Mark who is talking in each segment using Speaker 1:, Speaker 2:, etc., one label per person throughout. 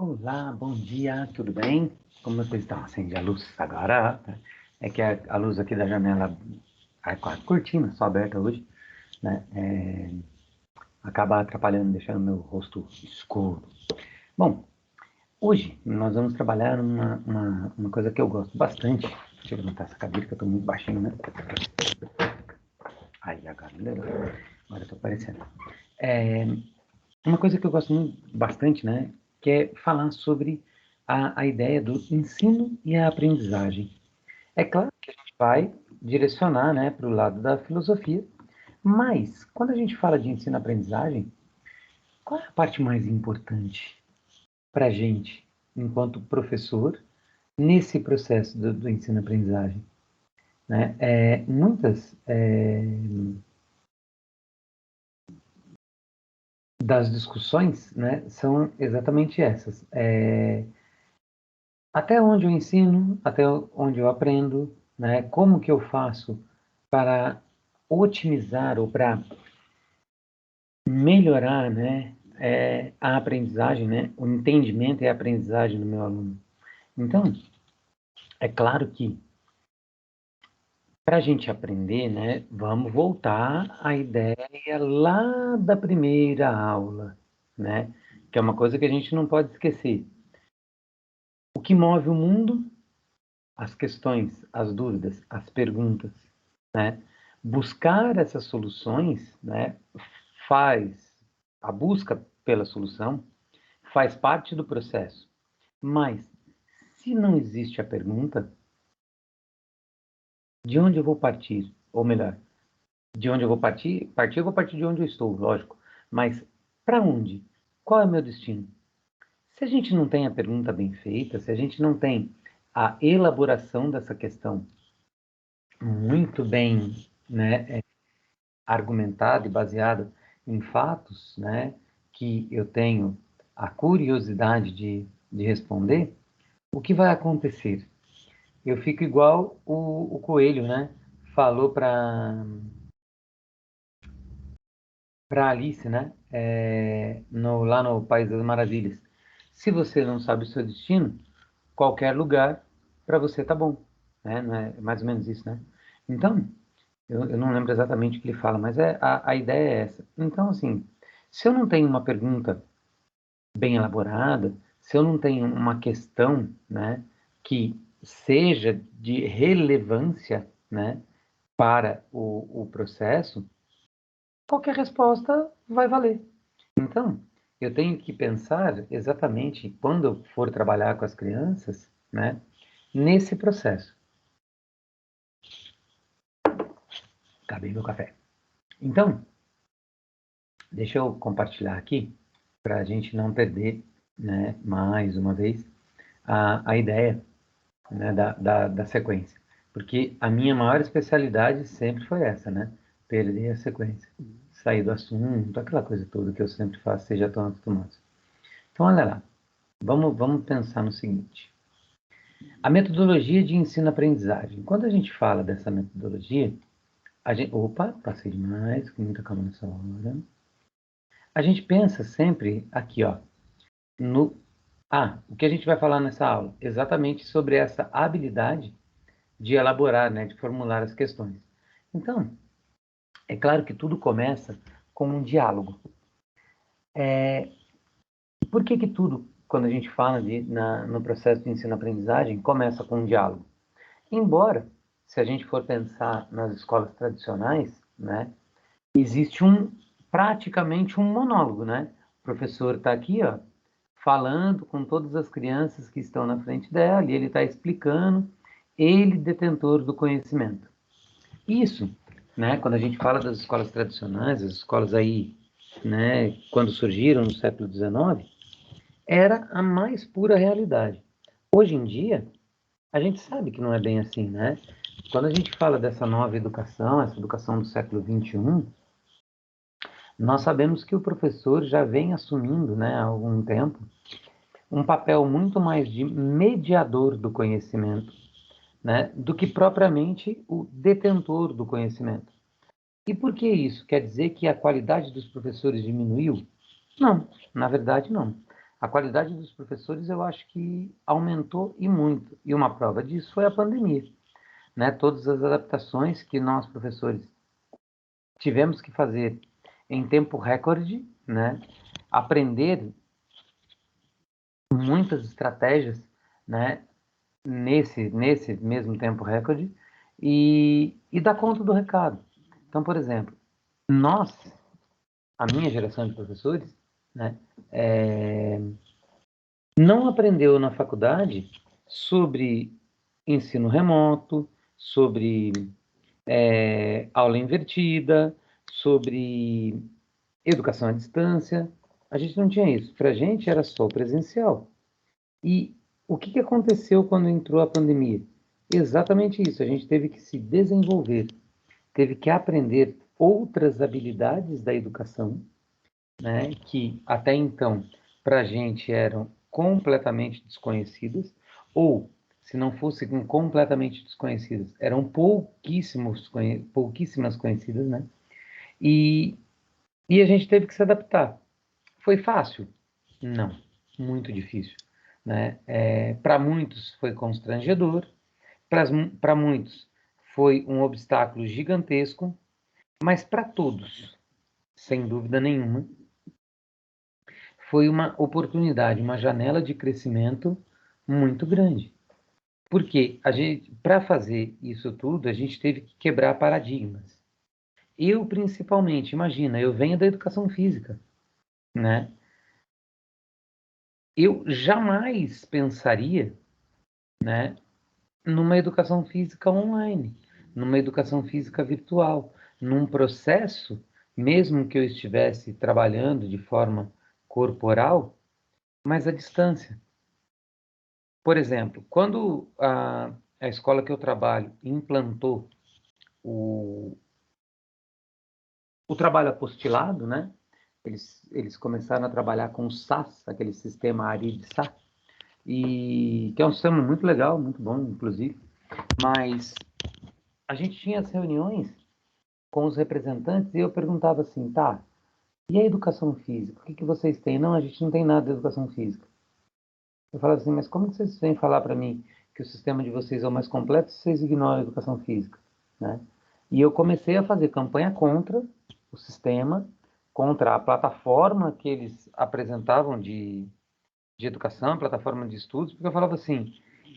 Speaker 1: Olá, bom dia, tudo bem? Como vocês estão? Acende a luz agora. É que a luz aqui da janela, com a cortina só aberta hoje, né? Acaba atrapalhando, deixando meu rosto escuro. Bom, hoje nós vamos trabalhar uma coisa que eu gosto bastante. Deixa eu levantar essa cadeira que eu tô muito baixinho, né? Aí, agora melhorou. Agora eu tô aparecendo. Uma coisa que eu gosto bastante, né? Que é falar sobre a ideia do ensino e a aprendizagem. É claro que a gente vai direcionar, né, para o lado da filosofia, mas quando a gente fala de ensino-aprendizagem, qual é a parte mais importante para a gente, enquanto professor, nesse processo do ensino-aprendizagem? Né? Muitas das discussões, né, são exatamente essas. Até onde eu ensino, até onde eu aprendo, né? Como que eu faço para otimizar ou para melhorar, né, a aprendizagem, né, o entendimento e a aprendizagem do meu aluno. Então, é claro que para a gente aprender, né, vamos voltar à ideia lá da primeira aula, né, que é uma coisa que a gente não pode esquecer. O que move o mundo? As questões, as dúvidas, as perguntas, né? Buscar essas soluções, né, faz a busca pela solução faz parte do processo. Mas se não existe a pergunta, de onde eu vou partir? Ou melhor, de onde eu vou partir? Eu vou partir de onde eu estou, lógico. Mas para onde? Qual é o meu destino? Se a gente não tem a pergunta bem feita, se a gente não tem a elaboração dessa questão muito bem, né, argumentada e baseada em fatos, né, que eu tenho a curiosidade de responder, o que vai acontecer? Eu fico igual o coelho, né? Falou para Alice, né? Lá no País das Maravilhas. Se você não sabe o seu destino, qualquer lugar para você tá bom, né? Não é mais ou menos isso, né? Então, eu não lembro exatamente o que ele fala, mas a ideia é essa. Então, assim, se eu não tenho uma pergunta bem elaborada, se eu não tenho uma questão, né, que seja de relevância, né, para o processo, qualquer resposta vai valer. Então, eu tenho que pensar exatamente quando eu for trabalhar com as crianças, né, nesse processo. Acabei meu café. Então, deixa eu compartilhar aqui para a gente não perder, né, mais uma vez, a ideia, né, da sequência. Porque a minha maior especialidade sempre foi essa, né? Perder a sequência. Sair do assunto, aquela coisa toda que eu sempre faço, vocês já estão acostumados. Então, olha lá. Vamos pensar no seguinte. A metodologia de ensino-aprendizagem. Quando a gente fala dessa metodologia, a gente... Opa, passei demais, com muita calma nessa hora. A gente pensa sempre aqui, ó, no... o que a gente vai falar nessa aula? Exatamente sobre essa habilidade de elaborar, né, de formular as questões. Então, é claro que tudo começa com um diálogo. Por que tudo, quando a gente fala no processo de ensino-aprendizagem, começa com um diálogo? Embora, se a gente for pensar nas escolas tradicionais, né, existe praticamente um monólogo, né? O professor está aqui, ó, falando com todas as crianças que estão na frente dela, e ele está explicando, ele detentor do conhecimento. Isso, né, quando a gente fala das escolas tradicionais, as escolas aí, né, quando surgiram no século XIX, era a mais pura realidade. Hoje em dia, a gente sabe que não é bem assim, né? Quando a gente fala dessa nova educação, essa educação do século XXI, nós sabemos que o professor já vem assumindo, né, há algum tempo, um papel muito mais de mediador do conhecimento, né, do que propriamente o detentor do conhecimento. E por que isso? Quer dizer que a qualidade dos professores diminuiu? Não, na verdade não. A qualidade dos professores eu acho que aumentou e muito. E uma prova disso foi a pandemia, né? Todas as adaptações que nós, professores, tivemos que fazer em tempo recorde, né? Aprender muitas estratégias, né? Nesse mesmo tempo recorde e dar conta do recado. Então, por exemplo, nós, a minha geração de professores, né? Não aprendeu na faculdade sobre ensino remoto, sobre aula invertida, sobre educação à distância. A gente não tinha isso. Para a gente era só presencial. E o que aconteceu quando entrou a pandemia? Exatamente isso. A gente teve que se desenvolver, teve que aprender outras habilidades da educação, né, que até então para a gente eram completamente desconhecidas, ou se não fossem completamente desconhecidas, eram pouquíssimas conhecidas, né? E, e a gente teve que se adaptar. Foi fácil? Não, muito difícil, né? Para muitos foi constrangedor, para muitos foi um obstáculo gigantesco, mas para todos, sem dúvida nenhuma, foi uma oportunidade, uma janela de crescimento muito grande. Porque a gente, para fazer isso tudo, a gente teve que quebrar paradigmas. Eu, principalmente, imagina, eu venho da educação física, né? Eu jamais pensaria, né, numa educação física online, numa educação física virtual, num processo, mesmo que eu estivesse trabalhando de forma corporal, mas à distância. Por exemplo, quando a escola que eu trabalho implantou o, o trabalho apostilado, né? Eles começaram a trabalhar com o SAS, aquele sistema ARI de SA, e que é um sistema muito legal, muito bom, inclusive. Mas a gente tinha as reuniões com os representantes e eu perguntava assim, tá, e a educação física? O que vocês têm? Não, a gente não tem nada de educação física. Eu falava assim, mas como que vocês vêm falar para mim que o sistema de vocês é o mais completo se vocês ignoram a educação física, né? E eu comecei a fazer campanha contra o sistema, contra a plataforma que eles apresentavam de educação, plataforma de estudos, porque eu falava assim,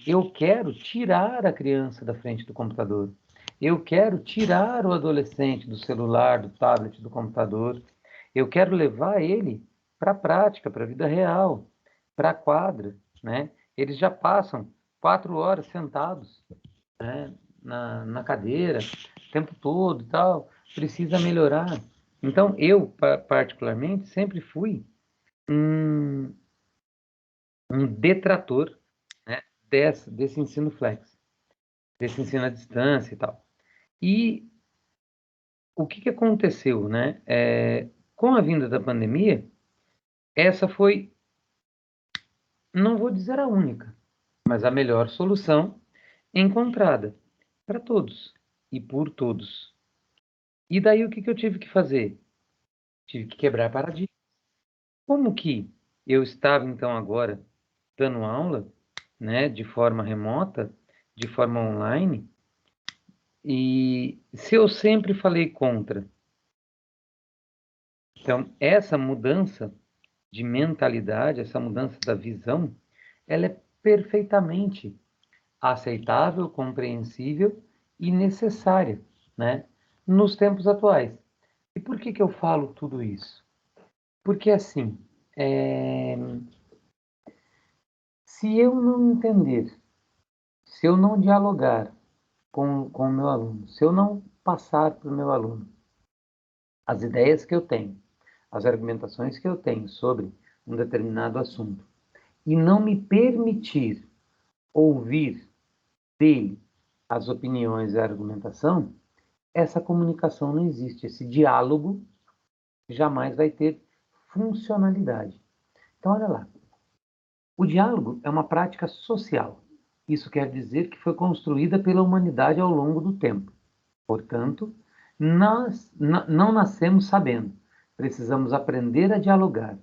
Speaker 1: eu quero tirar a criança da frente do computador. Eu quero tirar o adolescente do celular, do tablet, do computador. Eu quero levar ele para a prática, para a vida real, para a quadra, né? Eles já passam 4 horas sentados, né, na cadeira, o tempo todo e tal. Precisa melhorar. Então, eu, particularmente, sempre fui um, um detrator, né, desse ensino flex, desse ensino à distância e tal. E o que aconteceu, né? Com a vinda da pandemia, essa foi, não vou dizer a única, mas a melhor solução encontrada para todos e por todos. E daí o que eu tive que fazer? Tive que quebrar paradigma. Como que eu estava então agora dando aula, né, de forma remota, de forma online, e se eu sempre falei contra? Então, essa mudança de mentalidade, essa mudança da visão, ela é perfeitamente aceitável, compreensível e necessária, né, nos tempos atuais. E por que eu falo tudo isso? Porque assim, é, se eu não entender, se eu não dialogar com o meu aluno, se eu não passar para o meu aluno as ideias que eu tenho, as argumentações que eu tenho sobre um determinado assunto, e não me permitir ouvir dele as opiniões e a argumentação, essa comunicação não existe, esse diálogo jamais vai ter funcionalidade. Então, olha lá, o diálogo é uma prática social. Isso quer dizer que foi construída pela humanidade ao longo do tempo. Portanto, nós não nascemos sabendo. Precisamos aprender a dialogar.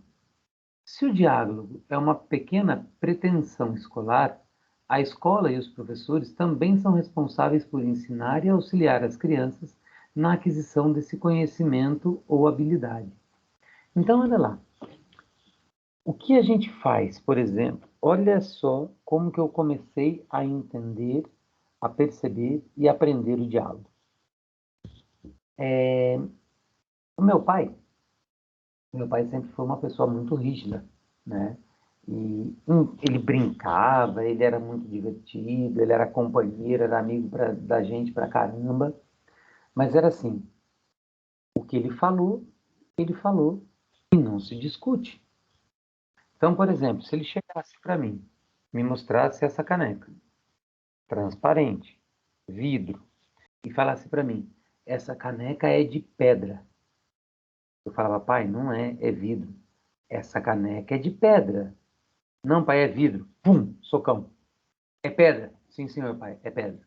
Speaker 1: Se o diálogo é uma pequena pretensão escolar, a escola e os professores também são responsáveis por ensinar e auxiliar as crianças na aquisição desse conhecimento ou habilidade. Então, olha lá. O que a gente faz, por exemplo? Olha só como que eu comecei a entender, a perceber e aprender o diálogo. O meu pai sempre foi uma pessoa muito rígida, né? E ele brincava, ele era muito divertido, ele era companheiro, era amigo da gente pra caramba. Mas era assim, o que ele falou e não se discute. Então, por exemplo, se ele chegasse para mim, me mostrasse essa caneca, transparente, vidro, e falasse para mim, essa caneca é de pedra. Eu falava, pai, não é, é vidro. Essa caneca é de pedra. Não, pai, é vidro. Pum, socão. É pedra. Sim, senhor, pai, é pedra.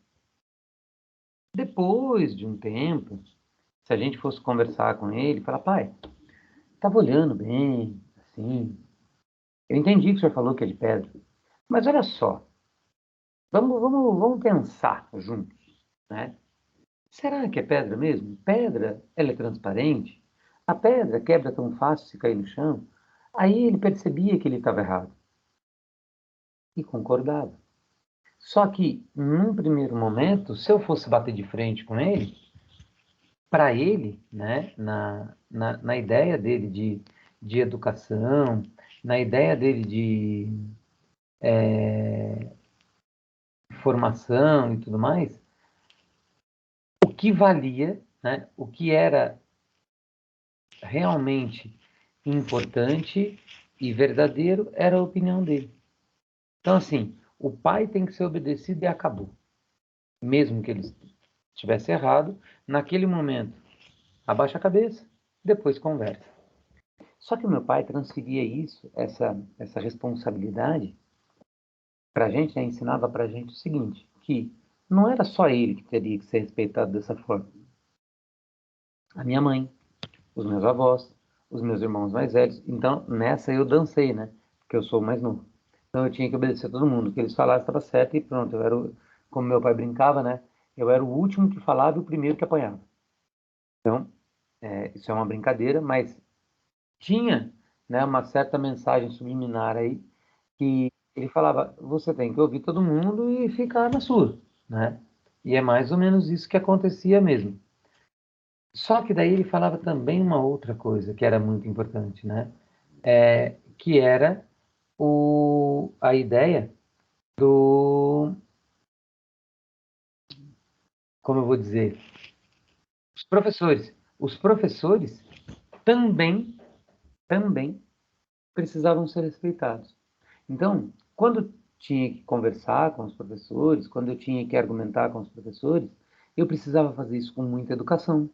Speaker 1: Depois de um tempo, se a gente fosse conversar com ele, falar, pai, estava olhando bem, assim. Eu entendi que o senhor falou que é de pedra. Mas olha só, vamos pensar juntos, né? Será que é pedra mesmo? Pedra, ela é transparente? A pedra quebra tão fácil se cair no chão? Aí ele percebia que ele estava errado e concordava. Só que, num primeiro momento, se eu fosse bater de frente com ele, para ele, né, na ideia dele de educação, na ideia dele de formação e tudo mais, o que valia, né, o que era realmente importante e verdadeiro era a opinião dele. Então, assim, o pai tem que ser obedecido e acabou. Mesmo que ele estivesse errado, naquele momento, abaixa a cabeça, depois conversa. Só que o meu pai transferia isso, essa responsabilidade, para a gente, né, ensinava para a gente o seguinte, que não era só ele que teria que ser respeitado dessa forma. A minha mãe, os meus avós, os meus irmãos mais velhos. Então, nessa eu dancei, né? Porque eu sou o mais novo. Então, eu tinha que obedecer a todo mundo. O que eles falassem estava certo e pronto. Como meu pai brincava, né? Eu era o último que falava e o primeiro que apanhava. Então, isso é uma brincadeira, mas tinha, né, uma certa mensagem subliminar aí que ele falava: você tem que ouvir todo mundo e ficar na sua, né? E é mais ou menos isso que acontecia mesmo. Só que daí ele falava também uma outra coisa que era muito importante, né? Que era a ideia do, como eu vou dizer, os professores. Os professores também, também precisavam ser respeitados. Então, quando tinha que conversar com os professores, quando eu tinha que argumentar com os professores, eu precisava fazer isso com muita educação.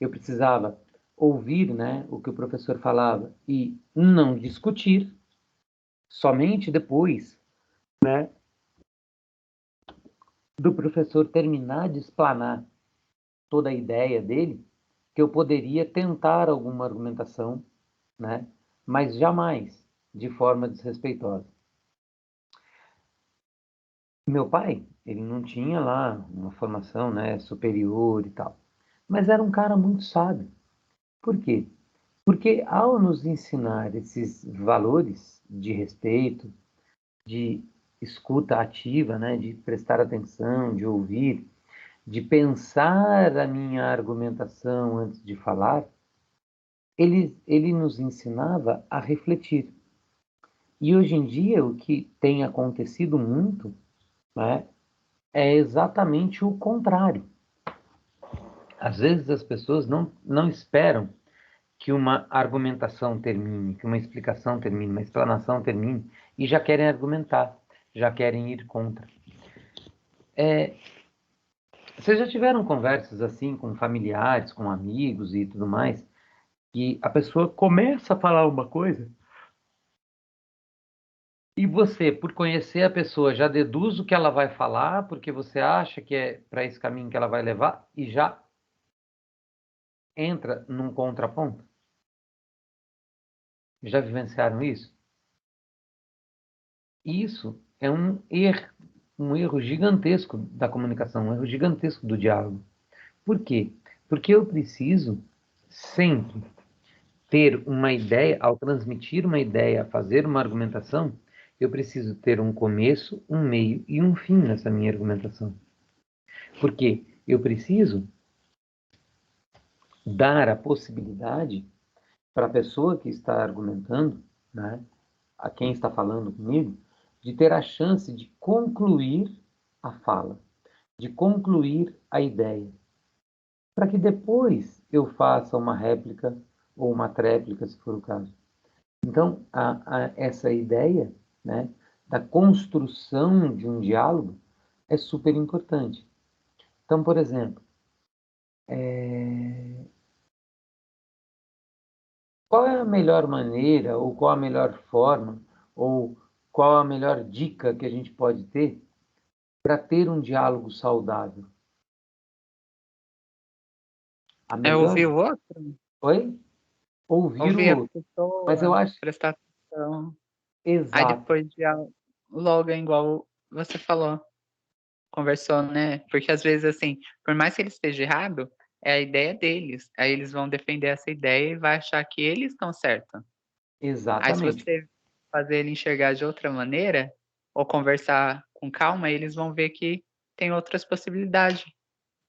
Speaker 1: Eu precisava ouvir, né, o que o professor falava e não discutir, somente depois, né, do professor terminar de explanar toda a ideia dele, que eu poderia tentar alguma argumentação, né, mas jamais de forma desrespeitosa. Meu pai, ele não tinha lá uma formação, né, superior e tal, mas era um cara muito sábio. Por quê? Porque ao nos ensinar esses valores de respeito, de escuta ativa, né, de prestar atenção, de ouvir, de pensar a minha argumentação antes de falar, ele nos ensinava a refletir. E hoje em dia o que tem acontecido muito, né, é exatamente o contrário. Às vezes as pessoas não esperam que uma argumentação termine, que uma explicação termine, uma explanação termine, e já querem argumentar, já querem ir contra. Vocês já tiveram conversas assim com familiares, com amigos e tudo mais, e a pessoa começa a falar uma coisa e você, por conhecer a pessoa, já deduz o que ela vai falar, porque você acha que é para esse caminho que ela vai levar e já entra num contraponto? Já vivenciaram isso? Isso é um erro gigantesco da comunicação, um erro gigantesco do diálogo. Por quê? Porque eu preciso sempre ter uma ideia, ao transmitir uma ideia, fazer uma argumentação, eu preciso ter um começo, um meio e um fim nessa minha argumentação. Porque eu preciso dar a possibilidade para a pessoa que está argumentando, né, a quem está falando comigo, de ter a chance de concluir a fala, de concluir a ideia, para que depois eu faça uma réplica ou uma tréplica, se for o caso. Então, essa ideia, né, da construção de um diálogo é super importante. Então, por exemplo, qual é a melhor maneira, ou qual a melhor forma, ou qual a melhor dica que a gente pode ter para ter um diálogo saudável? A
Speaker 2: É ouvir
Speaker 1: melhor.
Speaker 2: o outro,
Speaker 1: Oi? Ouvir o
Speaker 2: ouvir a
Speaker 1: outro. Mas eu
Speaker 2: pessoa,
Speaker 1: acho
Speaker 2: prestar atenção. Aí
Speaker 1: exato,
Speaker 2: depois logo é igual você falou, conversou, né? Porque às vezes, assim, por mais que ele esteja errado, é a ideia deles. Aí eles vão defender essa ideia e vai achar que eles estão certos. Aí se
Speaker 1: exatamente,
Speaker 2: você fazer ele enxergar de outra maneira, ou conversar com calma, eles vão ver que tem outras possibilidades,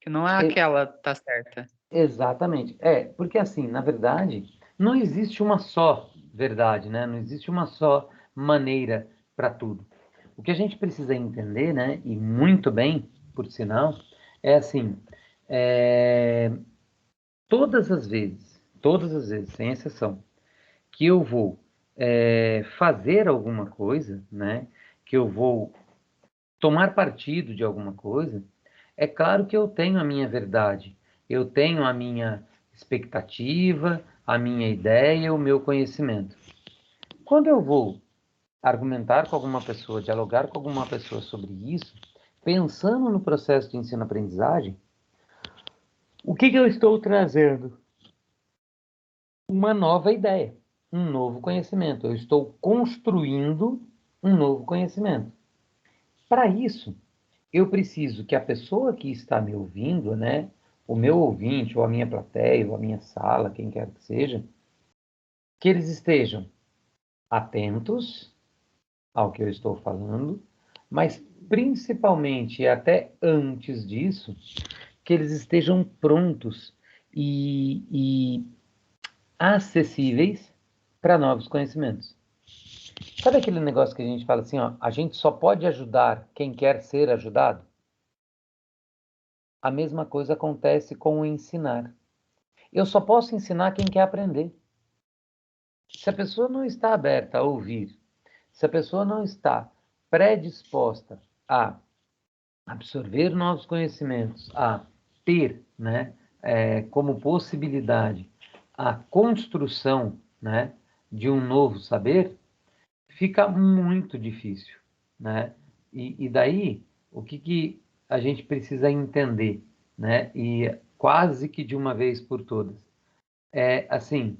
Speaker 2: que não é
Speaker 1: e-
Speaker 2: aquela tá certa.
Speaker 1: exatamente. Porque assim, na verdade, não existe uma só verdade, né? Não existe uma só maneira para tudo. O que a gente precisa entender, né? E muito bem, por sinal, é assim, é, todas as vezes, sem exceção, que eu vou fazer alguma coisa, né? Que eu vou tomar partido de alguma coisa, é claro que eu tenho a minha verdade, eu tenho a minha expectativa, a minha ideia, o meu conhecimento. Quando eu vou argumentar com alguma pessoa, dialogar com alguma pessoa sobre isso, pensando no processo de ensino-aprendizagem, o que eu estou trazendo? Uma nova ideia, um novo conhecimento. Eu estou construindo um novo conhecimento. Para isso, eu preciso que a pessoa que está me ouvindo, né, o meu ouvinte, ou a minha plateia, ou a minha sala, quem quer que seja, que eles estejam atentos ao que eu estou falando, mas principalmente e até antes disso, que eles estejam prontos e acessíveis para novos conhecimentos. Sabe aquele negócio que a gente fala assim, ó, a gente só pode ajudar quem quer ser ajudado? A mesma coisa acontece com o ensinar. Eu só posso ensinar quem quer aprender. Se a pessoa não está aberta a ouvir, se a pessoa não está predisposta a absorver novos conhecimentos, a ter, né, como possibilidade a construção, né, de um novo saber, fica muito difícil, né? E daí, o que a gente precisa entender, né? E quase que de uma vez por todas, é assim,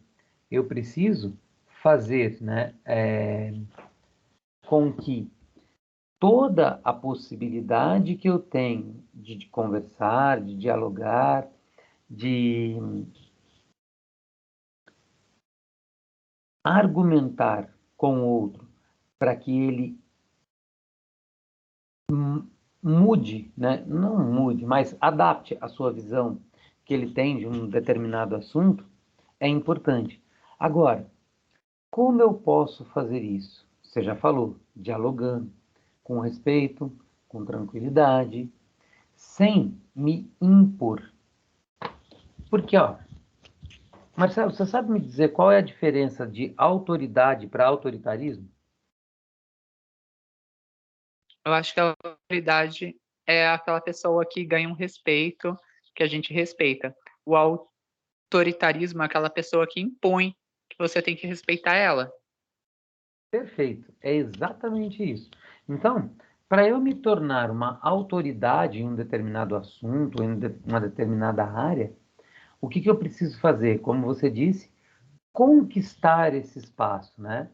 Speaker 1: eu preciso fazer, né, com que toda a possibilidade que eu tenho de conversar, de dialogar, de argumentar com o outro, para que ele mude, né? Não mude, mas adapte a sua visão que ele tem de um determinado assunto, é importante. Agora, como eu posso fazer isso? Você já falou, dialogando, com respeito, com tranquilidade, sem me impor. Porque, ó, Marcelo, você sabe me dizer qual é a diferença de autoridade para autoritarismo?
Speaker 2: Eu acho que a autoridade é aquela pessoa que ganha um respeito, que a gente respeita. O autoritarismo é aquela pessoa que impõe que você tem que respeitar ela.
Speaker 1: Perfeito, é exatamente isso. Então, para eu me tornar uma autoridade em um determinado assunto, em uma determinada área, o que eu preciso fazer? Como você disse, conquistar esse espaço, né?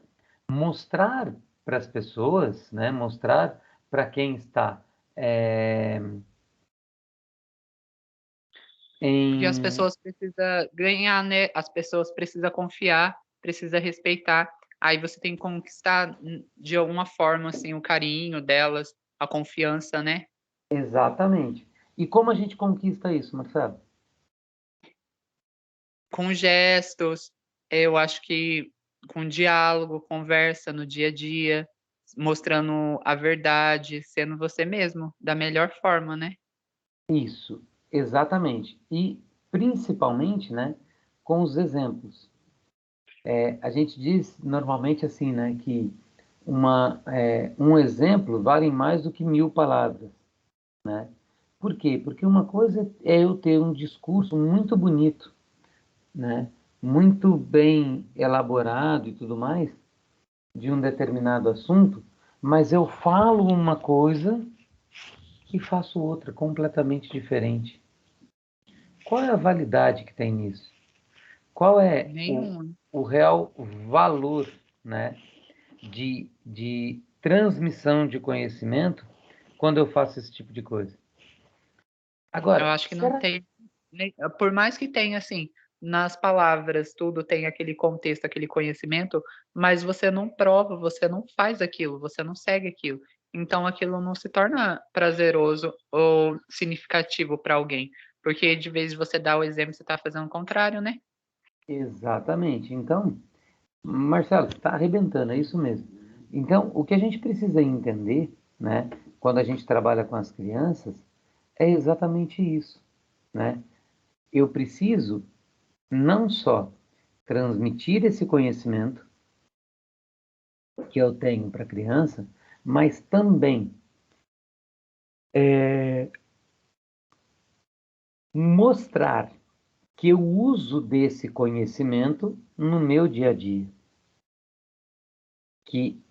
Speaker 1: Mostrar para as pessoas, né? Mostrar para quem está
Speaker 2: Porque as
Speaker 1: em...
Speaker 2: pessoas precisam ganhar, né? As pessoas precisam confiar, precisam respeitar. Aí você tem que conquistar de alguma forma assim o carinho delas, a confiança, né?
Speaker 1: Exatamente. E como a gente conquista isso, Marcelo?
Speaker 2: Com gestos, eu acho que com diálogo, conversa no dia a dia, mostrando a verdade, sendo você mesmo, da melhor forma, né?
Speaker 1: Isso, exatamente. E principalmente, né, com os exemplos. A gente diz normalmente assim, né, que um exemplo vale mais do que 1.000 palavras, né? Por quê? Porque uma coisa é eu ter um discurso muito bonito, né, muito bem elaborado e tudo mais, de um determinado assunto, mas eu falo uma coisa e faço outra completamente diferente. Qual é a validade que tem nisso? Qual é
Speaker 2: Nenhum.
Speaker 1: o real valor, né, de transmissão de conhecimento quando eu faço esse tipo de coisa?
Speaker 2: Eu
Speaker 1: Agora,
Speaker 2: acho que não
Speaker 1: será?
Speaker 2: tem, por mais que tenha assim, nas palavras, tudo tem aquele contexto, aquele conhecimento, mas você não prova, você não faz aquilo, você não segue aquilo. Então aquilo não se torna prazeroso ou significativo para alguém, porque de vez de você dar o exemplo, você está fazendo o contrário, né?
Speaker 1: Exatamente. Então, Marcelo, está arrebentando, é isso mesmo. Então, o que a gente precisa entender, né, quando a gente trabalha com as crianças, é exatamente isso, né? Eu preciso não só transmitir esse conhecimento que eu tenho para a criança, mas também mostrar que eu uso desse conhecimento no meu dia a dia. Que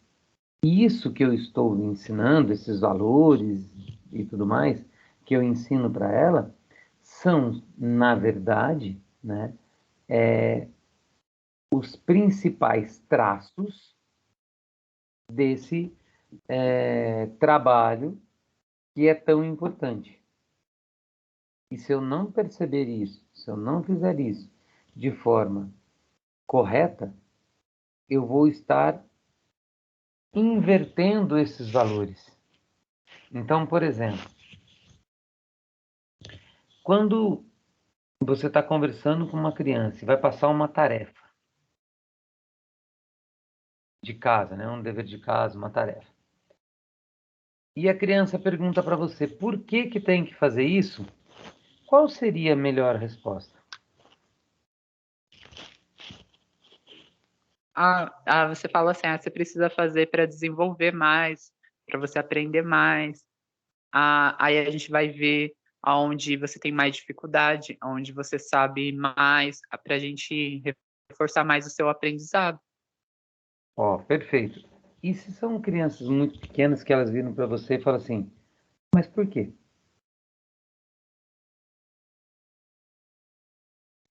Speaker 1: isso que eu estou ensinando, esses valores e tudo mais, que eu ensino para ela, são, na verdade, né, os principais traços desse trabalho que é tão importante. E se eu não perceber isso, se eu não fizer isso de forma correta, eu vou estar invertendo esses valores. Então, por exemplo, quando você está conversando com uma criança e vai passar uma tarefa de casa, né? Um dever de casa, uma tarefa. E a criança pergunta para você por que que tem que fazer isso? Qual seria a melhor resposta?
Speaker 2: Você fala assim, você precisa fazer para desenvolver mais, para você aprender mais. Aí a gente vai ver aonde você tem mais dificuldade, aonde você sabe mais, para a gente reforçar mais o seu aprendizado.
Speaker 1: Ó, perfeito. E se são crianças muito pequenas que elas viram para você e falam assim, mas por quê?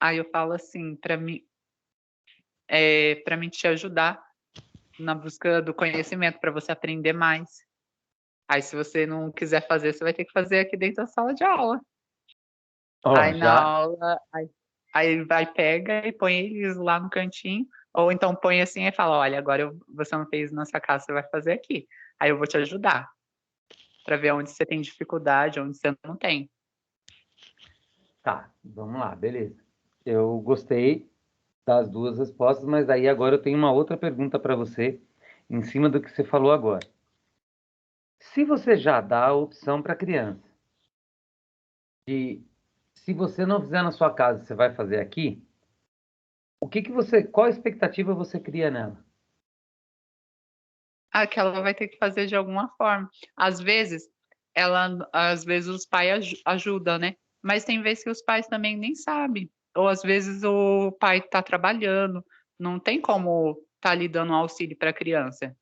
Speaker 2: Aí eu falo assim, para mim te ajudar na busca do conhecimento, para você aprender mais. Aí se você não quiser fazer, você vai ter que fazer aqui dentro da sala de aula.
Speaker 1: Ó,
Speaker 2: Aí na
Speaker 1: já.
Speaker 2: aula, aí vai, pega e põe eles lá no cantinho, ou então põe assim e fala, olha, agora você não fez na sua casa, você vai fazer aqui. Aí eu vou te ajudar, para ver onde você tem dificuldade, onde você não tem.
Speaker 1: Tá, vamos lá, beleza. Eu gostei das duas respostas, mas aí agora eu tenho uma outra pergunta para você, em cima do que você falou agora. Se você já dá a opção para a criança de, se você não fizer na sua casa, você vai fazer aqui, qual expectativa você cria nela?
Speaker 2: Ah, que ela vai ter que fazer de alguma forma. Às vezes os pais ajudam, né? Mas tem vezes que os pais também nem sabem. Ou às vezes o pai está trabalhando, não tem como estar ali dando um auxílio para a criança.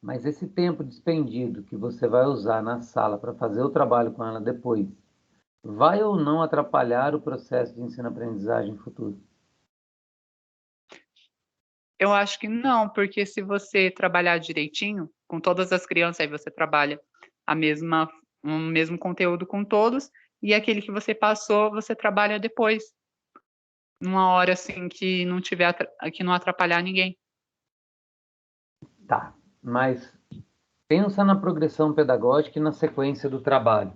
Speaker 1: Mas esse tempo despendido que você vai usar na sala para fazer o trabalho com ela depois, vai ou não atrapalhar o processo de ensino-aprendizagem futuro?
Speaker 2: Eu acho que não, porque se você trabalhar direitinho, com todas as crianças, aí você trabalha o mesmo conteúdo com todos, e aquele que você passou, você trabalha depois, numa hora assim que não tiver, que não atrapalhar ninguém.
Speaker 1: Tá, mas pensa na progressão pedagógica e na sequência do trabalho.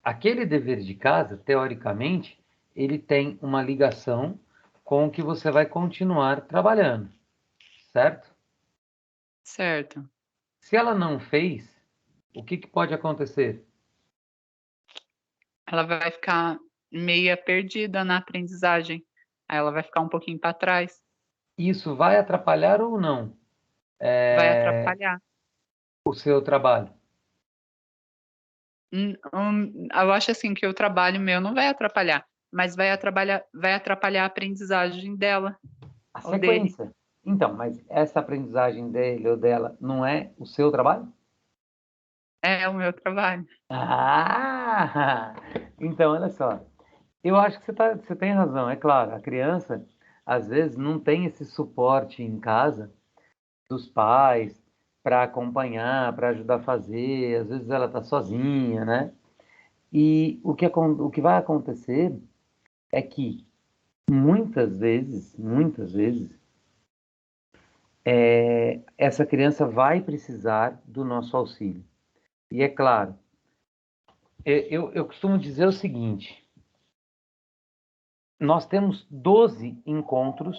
Speaker 1: Aquele dever de casa, teoricamente, ele tem uma ligação com o que você vai continuar trabalhando, certo?
Speaker 2: Certo.
Speaker 1: Se ela não fez, o que pode acontecer?
Speaker 2: Ela vai ficar meia perdida na aprendizagem. Aí ela vai ficar um pouquinho para trás,
Speaker 1: Isso vai atrapalhar ou não
Speaker 2: vai atrapalhar.
Speaker 1: o seu trabalho?
Speaker 2: Eu acho assim que o trabalho meu não vai atrapalhar, mas vai atrapalhar a aprendizagem dela
Speaker 1: A
Speaker 2: ou dele.
Speaker 1: sequência. Então, mas essa aprendizagem dele ou dela não é o seu trabalho?
Speaker 2: É o meu trabalho.
Speaker 1: Ah! Então, olha só. Eu acho que você tem razão. É claro, a criança, às vezes, não tem esse suporte em casa dos pais para acompanhar, para ajudar a fazer. Às vezes ela está sozinha, né? E o que vai acontecer é que muitas vezes, essa criança vai precisar do nosso auxílio. E é claro, eu costumo dizer o seguinte: nós temos 12 encontros,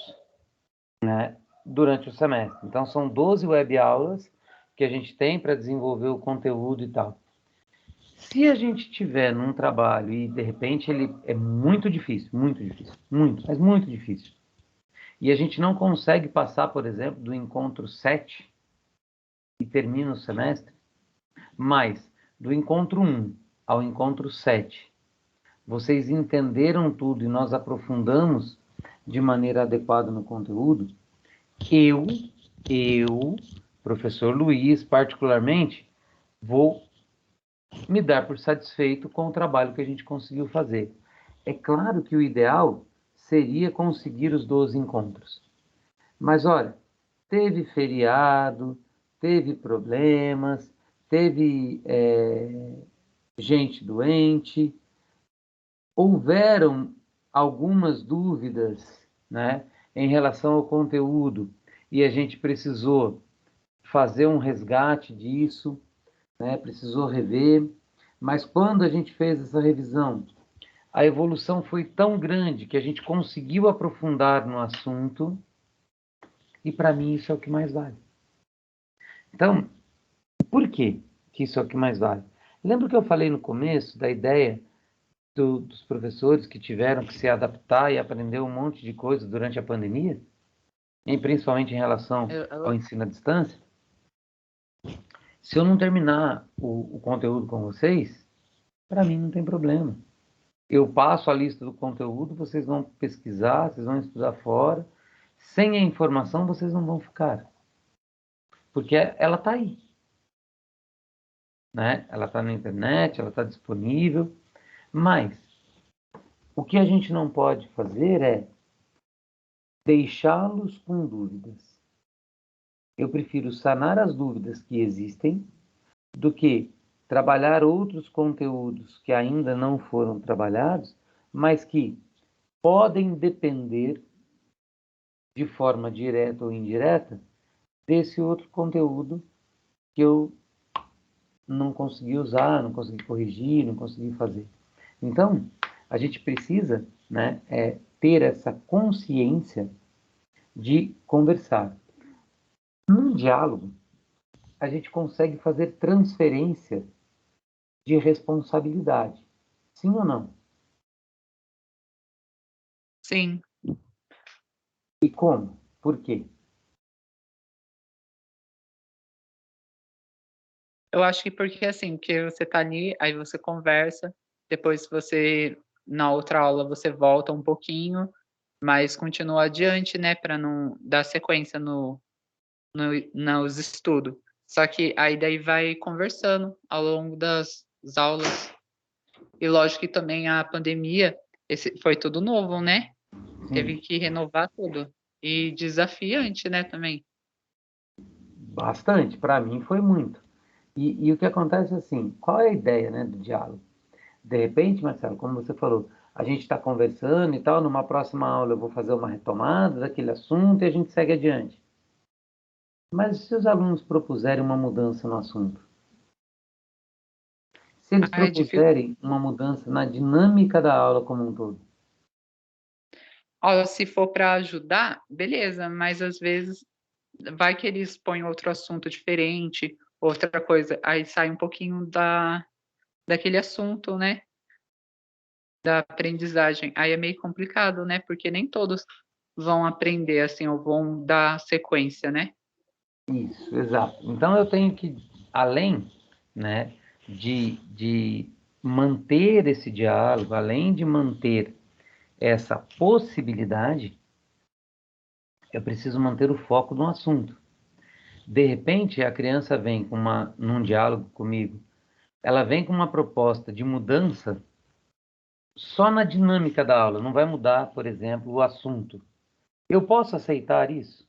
Speaker 1: né, durante o semestre. Então, são 12 web aulas que a gente tem para desenvolver o conteúdo e tal. Se a gente tiver num trabalho e de repente ele é muito difícil, muito, mas muito difícil, e a gente não consegue passar, por exemplo, do encontro 7 e termina o semestre, mas do encontro 1 ao encontro 7, vocês entenderam tudo e nós aprofundamos de maneira adequada no conteúdo, eu, eu, professor Luiz, particularmente, vou me dar por satisfeito com o trabalho que a gente conseguiu fazer. É claro que o ideal seria conseguir os 12 encontros. Mas olha, teve feriado, teve problemas, teve gente doente, houveram algumas dúvidas, né, em relação ao conteúdo e a gente precisou fazer um resgate disso, né, precisou rever. Mas quando a gente fez essa revisão, a evolução foi tão grande que a gente conseguiu aprofundar no assunto e para mim isso é o que mais vale. Então, por que isso é o que mais vale? Lembra que eu falei no começo da ideia dos professores que tiveram que se adaptar e aprender um monte de coisas durante a pandemia? E principalmente em relação ao ensino à distância? Se eu não terminar o conteúdo com vocês, para mim não tem problema. Eu passo a lista do conteúdo, vocês vão pesquisar, vocês vão estudar fora. Sem a informação, vocês não vão ficar. Porque ela está aí, né? Ela está na internet, ela está disponível. Mas o que a gente não pode fazer é deixá-los com dúvidas. Eu prefiro sanar as dúvidas que existem do que trabalhar outros conteúdos que ainda não foram trabalhados, mas que podem depender de forma direta ou indireta desse outro conteúdo que eu não consegui usar, não consegui corrigir, não consegui fazer. Então, a gente precisa, né, ter essa consciência de conversar. Num diálogo, a gente consegue fazer transferência de responsabilidade. Sim ou não?
Speaker 2: Sim,
Speaker 1: E como? Por quê?
Speaker 2: eu acho que porque assim, porque você tá ali, aí você conversa, depois você, na outra aula, você volta um pouquinho, mas continua adiante, né, para não dar sequência nos estudos. Só que aí daí vai conversando ao longo das aulas. E lógico que também a pandemia, esse foi tudo novo, né?
Speaker 1: Sim.
Speaker 2: Teve que renovar tudo. e desafiante, né, também.
Speaker 1: Bastante, para mim foi muito. E o que acontece é assim, qual é a ideia, né, do diálogo? De repente, Marcelo, como você falou, a gente está conversando e tal, numa próxima aula eu vou fazer uma retomada daquele assunto e a gente segue adiante. Mas e se os alunos propuserem uma mudança no assunto? Se eles
Speaker 2: Ai,
Speaker 1: propuserem uma mudança na dinâmica da aula como um todo?
Speaker 2: ó, se for para ajudar, beleza, mas às vezes vai que eles põem outro assunto diferente, outra coisa, aí sai um pouquinho daquele assunto, né, da aprendizagem. Aí é meio complicado, né, porque nem todos vão aprender assim ou vão dar sequência, né.
Speaker 1: Isso, exato. Então eu tenho que, além, né, de manter esse diálogo, além de manter essa possibilidade, eu preciso manter o foco no assunto. De repente, a criança vem num diálogo comigo, ela vem com uma proposta de mudança só na dinâmica da aula, não vai mudar, por exemplo, o assunto. Eu posso aceitar isso?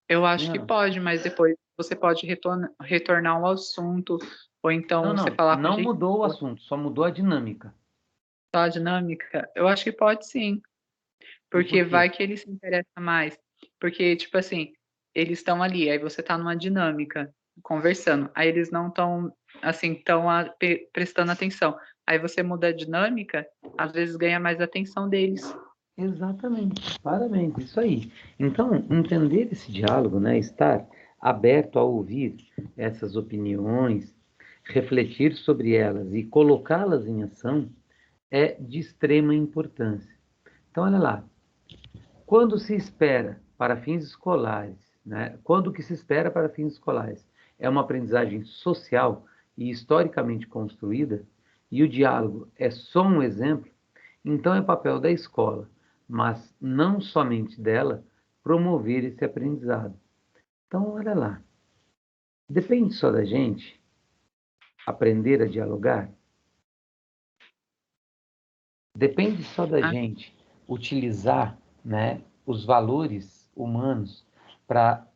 Speaker 2: Eu
Speaker 1: Sim
Speaker 2: acho
Speaker 1: ou
Speaker 2: que
Speaker 1: não?
Speaker 2: pode, mas depois você pode retornar ao assunto, ou
Speaker 1: Não,
Speaker 2: então você
Speaker 1: não,
Speaker 2: falar com o
Speaker 1: não
Speaker 2: jeito
Speaker 1: mudou o assunto, só mudou a dinâmica.
Speaker 2: a dinâmica. Eu acho que pode sim,
Speaker 1: E por
Speaker 2: porque
Speaker 1: quê?
Speaker 2: vai que ele se interessa mais. Porque, tipo assim, eles estão ali, aí você tá numa dinâmica, conversando, aí eles não estão, assim, tão prestando atenção. Aí você muda a dinâmica, às vezes ganha mais atenção deles.
Speaker 1: Exatamente, parabéns, isso aí. Então, entender esse diálogo, né, estar aberto a ouvir essas opiniões, refletir sobre elas e colocá-las em ação é de extrema importância. Então, olha lá, quando se espera para fins escolares, né, quando o que se espera para fins escolares é uma aprendizagem social e historicamente construída, e o diálogo é só um exemplo, então é papel da escola, mas não somente dela, promover esse aprendizado. Então, olha lá, depende só da gente aprender a dialogar, depende só da
Speaker 2: Ah,
Speaker 1: gente utilizar, né, os valores humanos para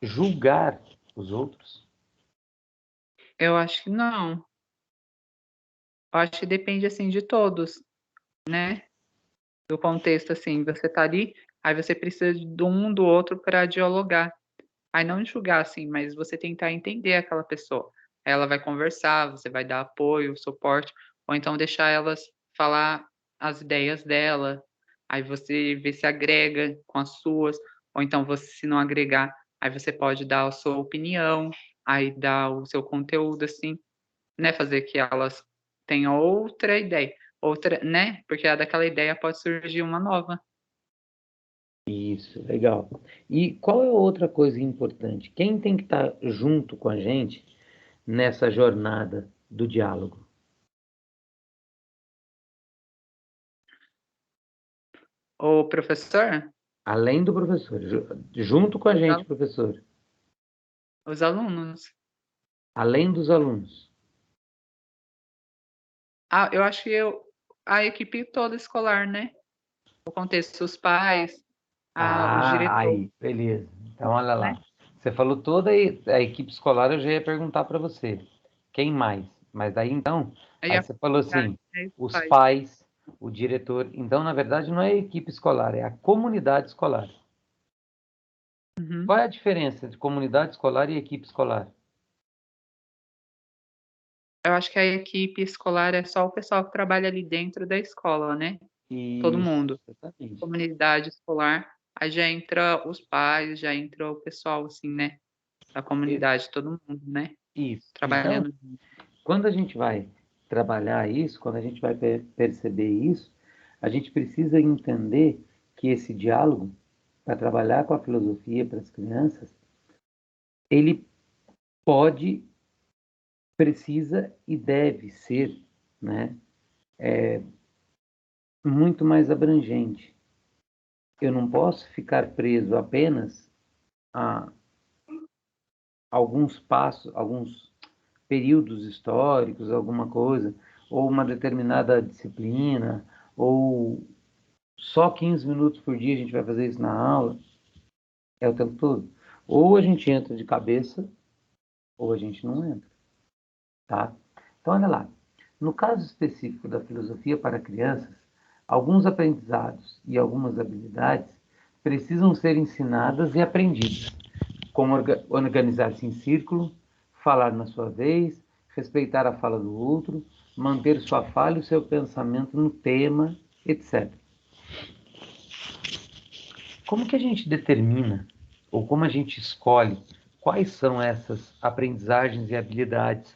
Speaker 1: julgar os outros.
Speaker 2: eu acho que não. Eu acho que depende, assim, de todos, né, do contexto, assim, você tá ali, aí você precisa do um do outro para dialogar. Aí não julgar, assim, mas você tentar entender aquela pessoa. Ela vai conversar, você vai dar apoio, suporte, ou então deixar elas falar as ideias dela, aí você vê se agrega com as suas, ou então você se não agregar, aí você pode dar a sua opinião, aí dar o seu conteúdo, assim, né, fazer que elas tenham outra ideia, outra, né, porque daquela ideia pode surgir uma nova.
Speaker 1: Isso, legal. E qual é a outra coisa importante? Quem tem que estar junto com a gente nessa jornada do diálogo?
Speaker 2: O professor,
Speaker 1: Além do professor, junto com a
Speaker 2: os
Speaker 1: gente,
Speaker 2: alu
Speaker 1: professor,
Speaker 2: os alunos.
Speaker 1: além dos alunos.
Speaker 2: Ah, eu acho que a equipe toda escolar, né, o contexto, os pais, os
Speaker 1: Ah,
Speaker 2: diretores,
Speaker 1: aí, beleza. Então, olha
Speaker 2: né.
Speaker 1: lá. Você falou toda a equipe escolar, eu já ia perguntar para você. Quem mais? Mas daí então,
Speaker 2: Aí
Speaker 1: aí
Speaker 2: a
Speaker 1: você falou
Speaker 2: comunidade,
Speaker 1: assim,
Speaker 2: né, os
Speaker 1: os
Speaker 2: pais.
Speaker 1: pais, o diretor. Então, na verdade, não é a equipe escolar, é a comunidade escolar.
Speaker 2: Uhum.
Speaker 1: Qual é a diferença de comunidade escolar e equipe escolar?
Speaker 2: Eu acho que a equipe escolar é só o pessoal que trabalha ali dentro da escola, né, todo
Speaker 1: Isso,
Speaker 2: mundo.
Speaker 1: exatamente.
Speaker 2: Comunidade escolar, aí já entra os pais, já entra o pessoal, assim, né, da
Speaker 1: E-
Speaker 2: comunidade, todo mundo, né,
Speaker 1: Isso. Então,
Speaker 2: trabalhando.
Speaker 1: quando a gente vai trabalhar isso, quando a gente vai perceber isso, a gente precisa entender que esse diálogo, para trabalhar com a filosofia para as crianças, ele pode, precisa e deve ser, né, muito mais abrangente. Eu não posso ficar preso apenas a alguns passos, alguns períodos históricos, alguma coisa, ou uma determinada disciplina, ou só 15 minutos por dia a gente vai fazer isso na aula, é o tempo todo. Ou a gente entra de cabeça, ou a gente não entra, tá? Então, olha lá. No caso específico da filosofia para crianças, alguns aprendizados e algumas habilidades precisam ser ensinadas e aprendidas, como organizar-se em círculo, falar na sua vez, respeitar a fala do outro, manter sua fala e o seu pensamento no tema, etc. Como que a gente determina, ou como a gente escolhe, quais são essas aprendizagens e habilidades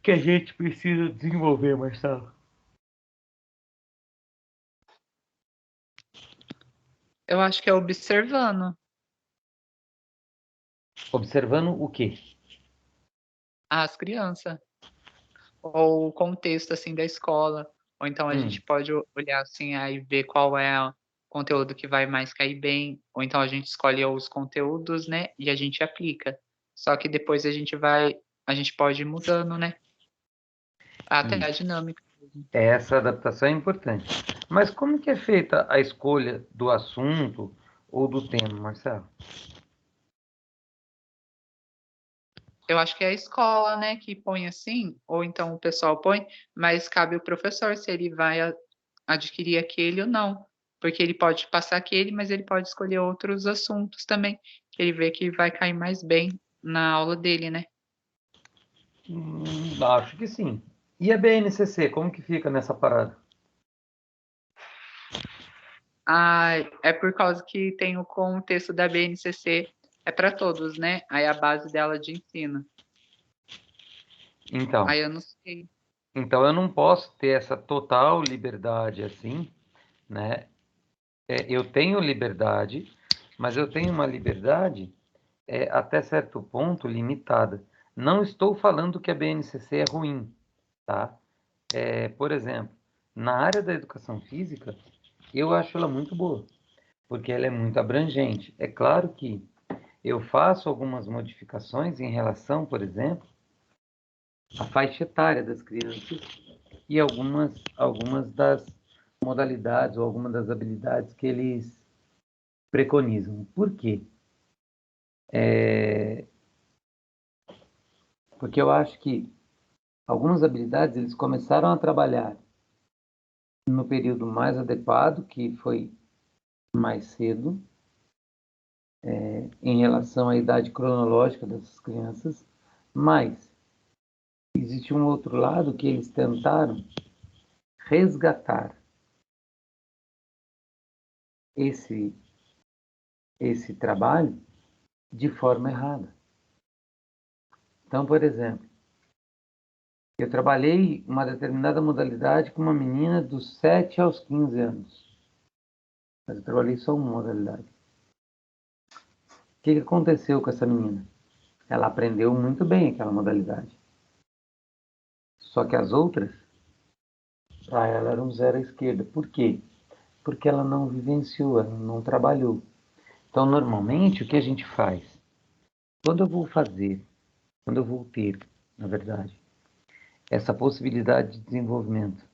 Speaker 1: que a gente precisa desenvolver, Marcelo?
Speaker 2: Eu acho que é observando
Speaker 1: Observando o quê?
Speaker 2: as crianças, ou o contexto, assim, da escola. Ou então a gente pode olhar, assim, aí ver qual é o conteúdo que vai mais cair bem, ou então a gente escolhe os conteúdos, né, e a gente aplica. Só que depois a gente pode ir mudando, né, até a
Speaker 1: Isso.
Speaker 2: dinâmica.
Speaker 1: Essa adaptação é importante. Mas como que é feita a escolha do assunto ou do tema, Marcelo?
Speaker 2: Eu acho que é a escola, né, que põe assim, ou então o pessoal põe, mas cabe o professor se ele vai adquirir aquele ou não, porque ele pode passar aquele, mas ele pode escolher outros assuntos também, que ele vê que vai cair mais bem na aula dele, né.
Speaker 1: Acho que sim. E a BNCC, como que fica nessa parada?
Speaker 2: Ah, é por causa que tem o contexto da BNCC, é para todos, né, aí a base dela de ensino.
Speaker 1: Então,
Speaker 2: Aí eu não sei.
Speaker 1: então eu não posso ter essa total liberdade assim, né? Eu tenho liberdade, mas eu tenho uma liberdade até certo ponto limitada. Não estou falando que a BNCC é ruim, tá? Por exemplo, na área da educação física, eu acho ela muito boa, porque ela é muito abrangente. É claro que eu faço algumas modificações em relação, por exemplo, à faixa etária das crianças e algumas das modalidades ou algumas das habilidades que eles preconizam. Por quê? Porque eu acho que algumas habilidades eles começaram a trabalhar no período mais adequado, que foi mais cedo, em relação à idade cronológica dessas crianças, mas existe um outro lado que eles tentaram resgatar esse, esse trabalho de forma errada. Então, por exemplo, eu trabalhei uma determinada modalidade com uma menina dos 7 aos 15 anos, mas eu trabalhei só uma modalidade. O que aconteceu com essa menina? Ela aprendeu muito bem aquela modalidade. Só que as outras, para ela, eram zero à esquerda. Por quê? Porque ela não vivenciou, ela não trabalhou. Então, normalmente, o que a gente faz? Quando eu vou fazer, quando eu vou ter, na verdade, essa possibilidade de desenvolvimento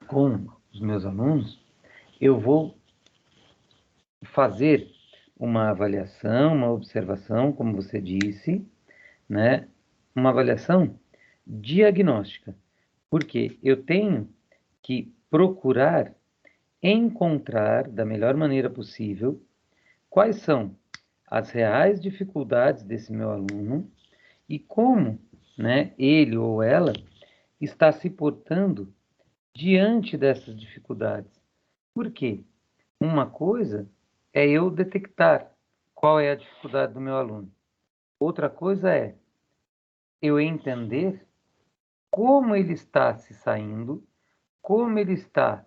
Speaker 1: com os meus alunos, eu vou fazer uma avaliação, uma observação, como você disse, né? Uma avaliação diagnóstica, porque eu tenho que procurar encontrar da melhor maneira possível quais são as reais dificuldades desse meu aluno e como, né, ele ou ela está se portando diante dessas dificuldades. Por quê? Uma coisa é eu detectar qual é a dificuldade do meu aluno. Outra coisa é eu entender como ele está se saindo, como ele está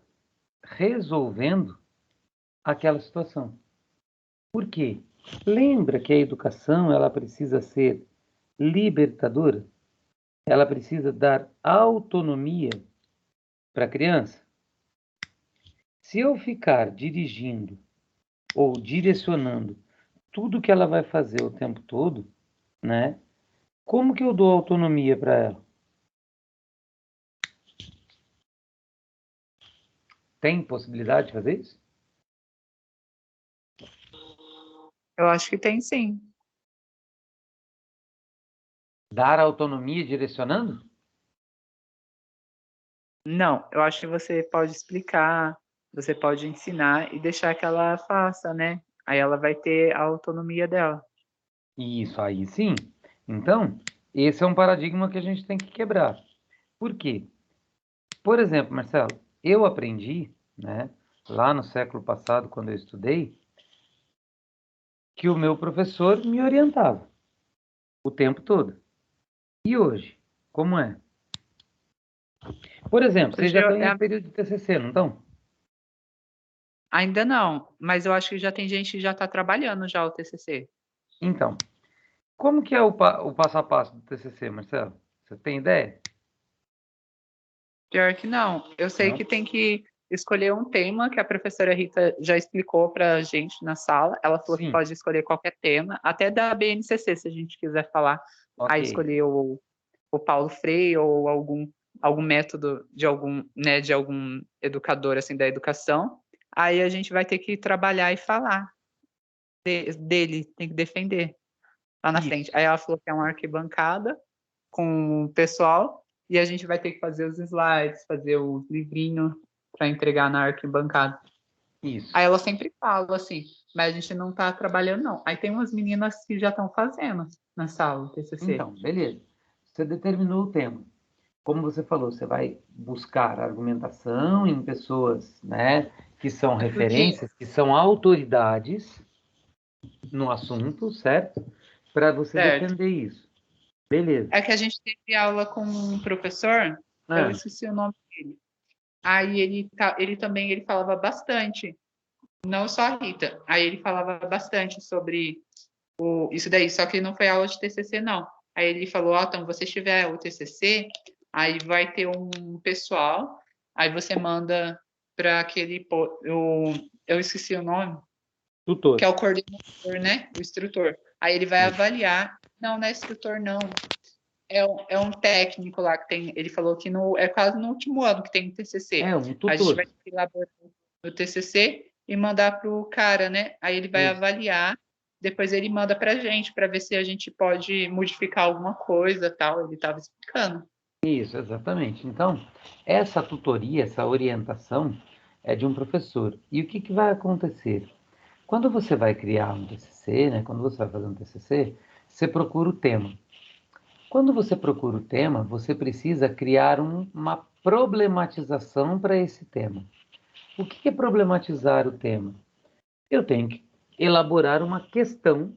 Speaker 1: resolvendo aquela situação. Por quê? Lembra que a educação ela precisa ser libertadora? Ela precisa dar autonomia para a criança? Se eu ficar dirigindo ou direcionando tudo que ela vai fazer o tempo todo, né? Como que eu dou autonomia para ela? Tem possibilidade de fazer isso?
Speaker 2: Eu acho que tem sim.
Speaker 1: Dar autonomia direcionando?
Speaker 2: Não, eu acho que você pode explicar, você pode ensinar e deixar que ela faça, né? Aí ela vai ter a autonomia dela.
Speaker 1: Isso aí sim. Então, esse é um paradigma que a gente tem que quebrar. Por quê? Por exemplo, Marcelo, eu aprendi, né, lá no século passado, quando eu estudei, que o meu professor me orientava o tempo todo. E hoje, como é? Por exemplo, vocês
Speaker 2: Hoje
Speaker 1: já estão
Speaker 2: é
Speaker 1: em período de TCC, não estão?
Speaker 2: ainda não, mas eu acho que já tem gente que já está trabalhando já o TCC.
Speaker 1: Então, como que é o passo a passo do TCC, Marcelo? Você tem ideia?
Speaker 2: Pior que não. Eu sei
Speaker 1: Não?
Speaker 2: que tem que escolher um tema que a professora Rita já explicou para a gente na sala. Ela falou que
Speaker 1: Sim,
Speaker 2: pode escolher qualquer tema, até da BNCC, se a gente quiser falar.
Speaker 1: ok.
Speaker 2: Aí escolher o Paulo Freire ou algum método de algum educador assim da educação. Aí a gente vai ter que trabalhar e falar dele, tem que defender lá na frente.
Speaker 1: Isso,
Speaker 2: Aí ela falou que é uma arquibancada com o pessoal e a gente vai ter que fazer os slides, fazer o livrinho para entregar na arquibancada.
Speaker 1: isso.
Speaker 2: Aí ela sempre fala assim, mas a gente não está trabalhando não. Aí tem umas meninas que já estão fazendo na sala do TCC.
Speaker 1: Então, beleza. Você determinou o tema. Como você falou, você vai buscar argumentação em pessoas, né, que são
Speaker 2: É porque
Speaker 1: referências, que são autoridades no assunto, certo? Para você
Speaker 2: certo.
Speaker 1: defender isso. Beleza.
Speaker 2: É que a gente teve aula com um professor, eu
Speaker 1: Ah,
Speaker 2: esqueci o nome dele. Aí ele também ele falava bastante, não só a Rita. Aí ele falava bastante sobre isso daí, só que não foi aula de TCC não. Aí ele falou, ó, então você tiver o TCC, aí vai ter um pessoal, aí você manda para aquele eu esqueci o nome, que
Speaker 1: tutor.
Speaker 2: é o coordenador, né? O instrutor. Aí ele vai
Speaker 1: Isso.
Speaker 2: avaliar. Não, não é instrutor, não. É um técnico lá que tem. Ele falou que é quase no último ano que tem TCC.
Speaker 1: É um
Speaker 2: A gente
Speaker 1: tutor.
Speaker 2: vai ter que elaborar o TCC e mandar para o cara, né? Aí ele vai
Speaker 1: Isso.
Speaker 2: avaliar. Depois ele manda para a gente para ver se a gente pode modificar alguma coisa, tal. Ele estava explicando.
Speaker 1: Isso, exatamente. Então, essa tutoria, essa orientação é de um professor. E o que que vai acontecer? Quando você vai criar um TCC, né, quando você vai fazer um TCC, você procura o tema. Quando você procura o tema, você precisa criar uma problematização para esse tema. O que é problematizar o tema? Eu tenho que elaborar uma questão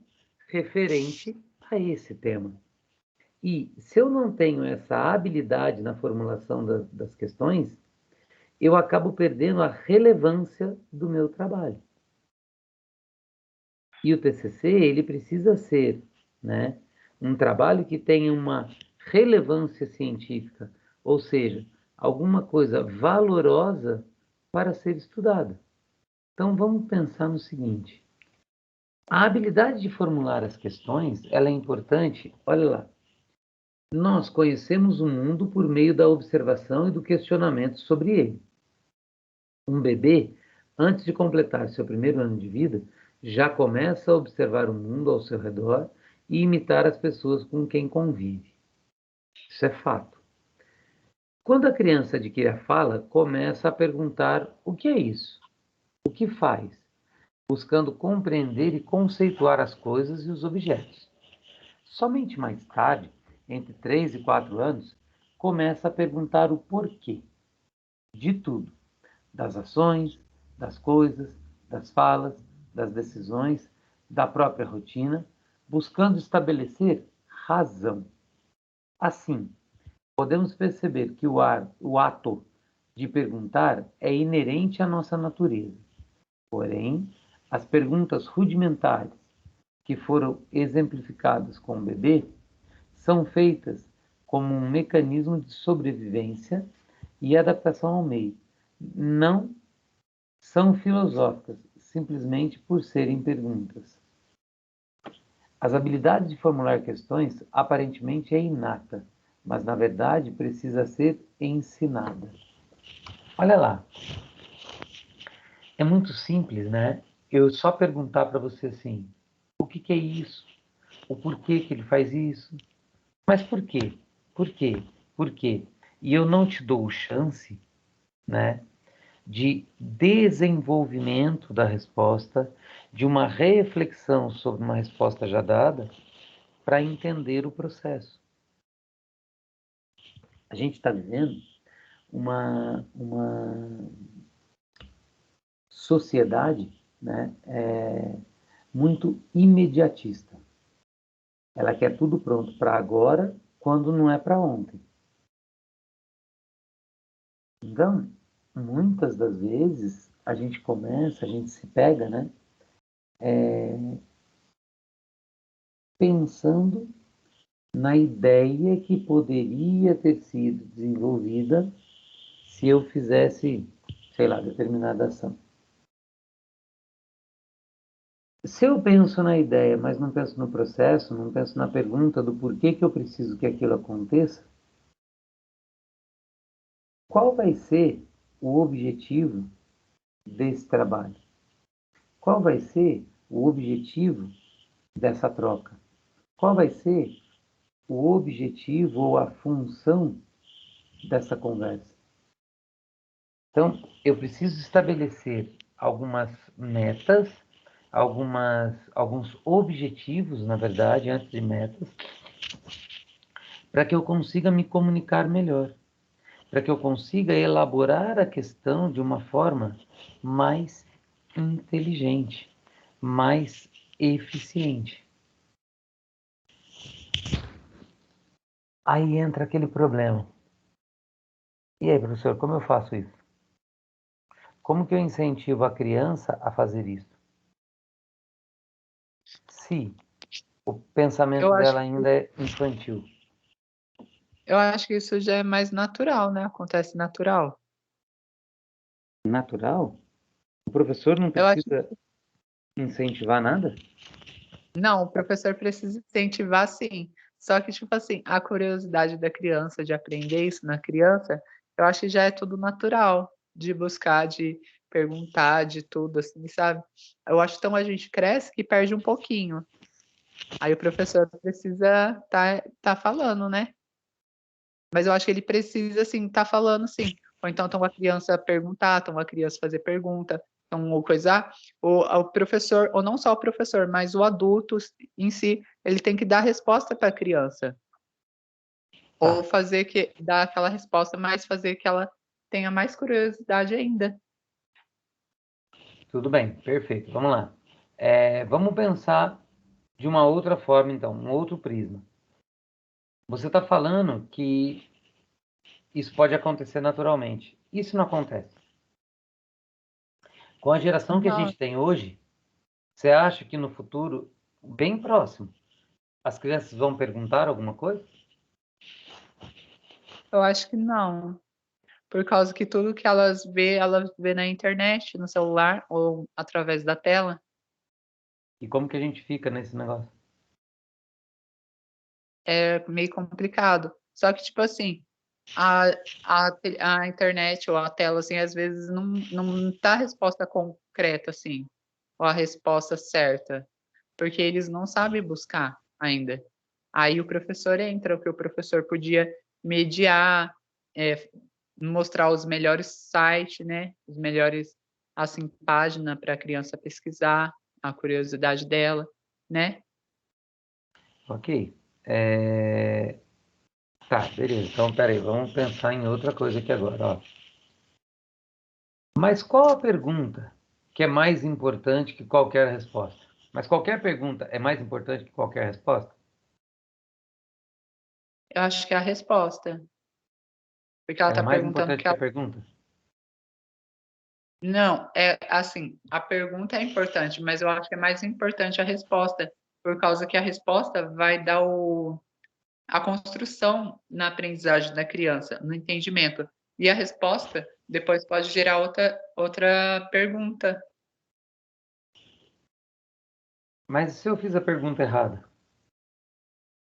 Speaker 1: referente a esse tema. E se eu não tenho essa habilidade na formulação das questões, eu acabo perdendo a relevância do meu trabalho. E o TCC, ele precisa ser, né, um trabalho que tenha uma relevância científica, ou seja, alguma coisa valorosa para ser estudada. Então vamos pensar no seguinte: a habilidade de formular as questões, ela é importante. Olha lá, nós conhecemos o mundo por meio da observação e do questionamento sobre ele. Um bebê, antes de completar seu primeiro ano de vida, já começa a observar o mundo ao seu redor e imitar as pessoas com quem convive. Isso é fato. Quando a criança adquire a fala, começa a perguntar: o que é isso? O que faz? Buscando compreender e conceituar as coisas e os objetos. Somente mais tarde, entre 3 e 4 anos, começa a perguntar o porquê de tudo, das ações, das coisas, das falas, das decisões, da própria rotina, buscando estabelecer razão. Assim, podemos perceber que o ato de perguntar é inerente à nossa natureza. Porém, as perguntas rudimentares que foram exemplificadas com o bebê são feitas como um mecanismo de sobrevivência e adaptação ao meio. Não são filosóficas, simplesmente por serem perguntas. As habilidades de formular questões aparentemente é inata, mas na verdade precisa ser ensinada. Olha lá, É muito simples, né? Eu só perguntar para você assim, o que que é isso? O porquê que ele faz isso? Mas por quê? Por quê? Por quê? E eu não te dou chance, né, de desenvolvimento da resposta, de uma reflexão sobre uma resposta já dada, para entender o processo. A gente está vivendo uma sociedade, né, muito imediatista. Ela quer tudo pronto para agora, quando não é para ontem. Então, muitas das vezes, a gente se pega, né, pensando na ideia que poderia ter sido desenvolvida se eu fizesse, sei lá, determinada ação. Se eu penso na ideia, mas não penso no processo, não penso na pergunta do porquê que eu preciso que aquilo aconteça, qual vai ser o objetivo desse trabalho? Qual vai ser o objetivo dessa troca? Qual vai ser o objetivo ou a função dessa conversa? Então, eu preciso estabelecer algumas metas, alguns objetivos, na verdade, antes de metas, para que eu consiga me comunicar melhor, para que eu consiga elaborar a questão de uma forma mais inteligente, mais eficiente. Aí entra aquele problema. E aí, professor, como eu faço isso? Como que eu incentivo a criança a fazer isso? Se o pensamento
Speaker 2: Eu acho,
Speaker 1: dela ainda é infantil.
Speaker 2: eu acho que isso já é mais natural, né? Acontece natural.
Speaker 1: Natural? O professor não
Speaker 2: Eu acho,
Speaker 1: precisa incentivar nada?
Speaker 2: não, o professor precisa incentivar sim. Só que, tipo assim, a curiosidade da criança de aprender isso na criança, eu acho que já é tudo natural, de buscar, de perguntar, de tudo, assim, sabe? Eu acho que então a gente cresce que perde um pouquinho. Aí o professor precisa tá falando, né? Mas eu acho que ele precisa, assim, tá falando sim. Ou então a criança perguntar, então a criança fazer pergunta, então, ou coisa, o professor, ou não só o professor, mas o adulto em si, ele tem que dar resposta para a criança. Ou
Speaker 1: Tá,
Speaker 2: fazer que, dar aquela resposta, mas fazer que ela tenha mais curiosidade ainda.
Speaker 1: tudo bem, perfeito. Vamos lá. Vamos pensar de uma outra forma, então, um outro prisma. Você está falando que isso pode acontecer naturalmente. Isso não acontece. Com a geração que a
Speaker 2: Não,
Speaker 1: gente tem hoje, você acha que no futuro, bem próximo, as crianças vão perguntar alguma coisa?
Speaker 2: eu acho que não. Por causa que tudo que elas vê na internet, no celular, ou através da tela.
Speaker 1: E como que a gente fica nesse negócio?
Speaker 2: É meio complicado. Só que, tipo assim, a, a internet ou a tela, assim, às vezes não dá a resposta concreta, assim, ou a resposta certa, porque eles não sabem buscar ainda. Aí o professor entra, o que o professor podia mediar, é, mostrar os melhores sites, né, os melhores, assim, página para a criança pesquisar, a curiosidade dela, né?
Speaker 1: Ok. Tá, beleza. Então, peraí, vamos pensar em outra coisa aqui agora, ó. Mas qual a pergunta que é mais importante que qualquer resposta? Mas qualquer pergunta é mais importante que qualquer resposta?
Speaker 2: Eu acho que é a resposta. Porque ela
Speaker 1: Ela é
Speaker 2: está
Speaker 1: mais
Speaker 2: perguntando
Speaker 1: importante
Speaker 2: que
Speaker 1: que a
Speaker 2: ela...
Speaker 1: pergunta?
Speaker 2: Não, é assim, a pergunta é importante, mas eu acho que é mais importante a resposta, por causa que a resposta vai dar a construção na aprendizagem da criança, no entendimento. E a resposta depois pode gerar outra pergunta.
Speaker 1: Mas se eu fiz a pergunta errada,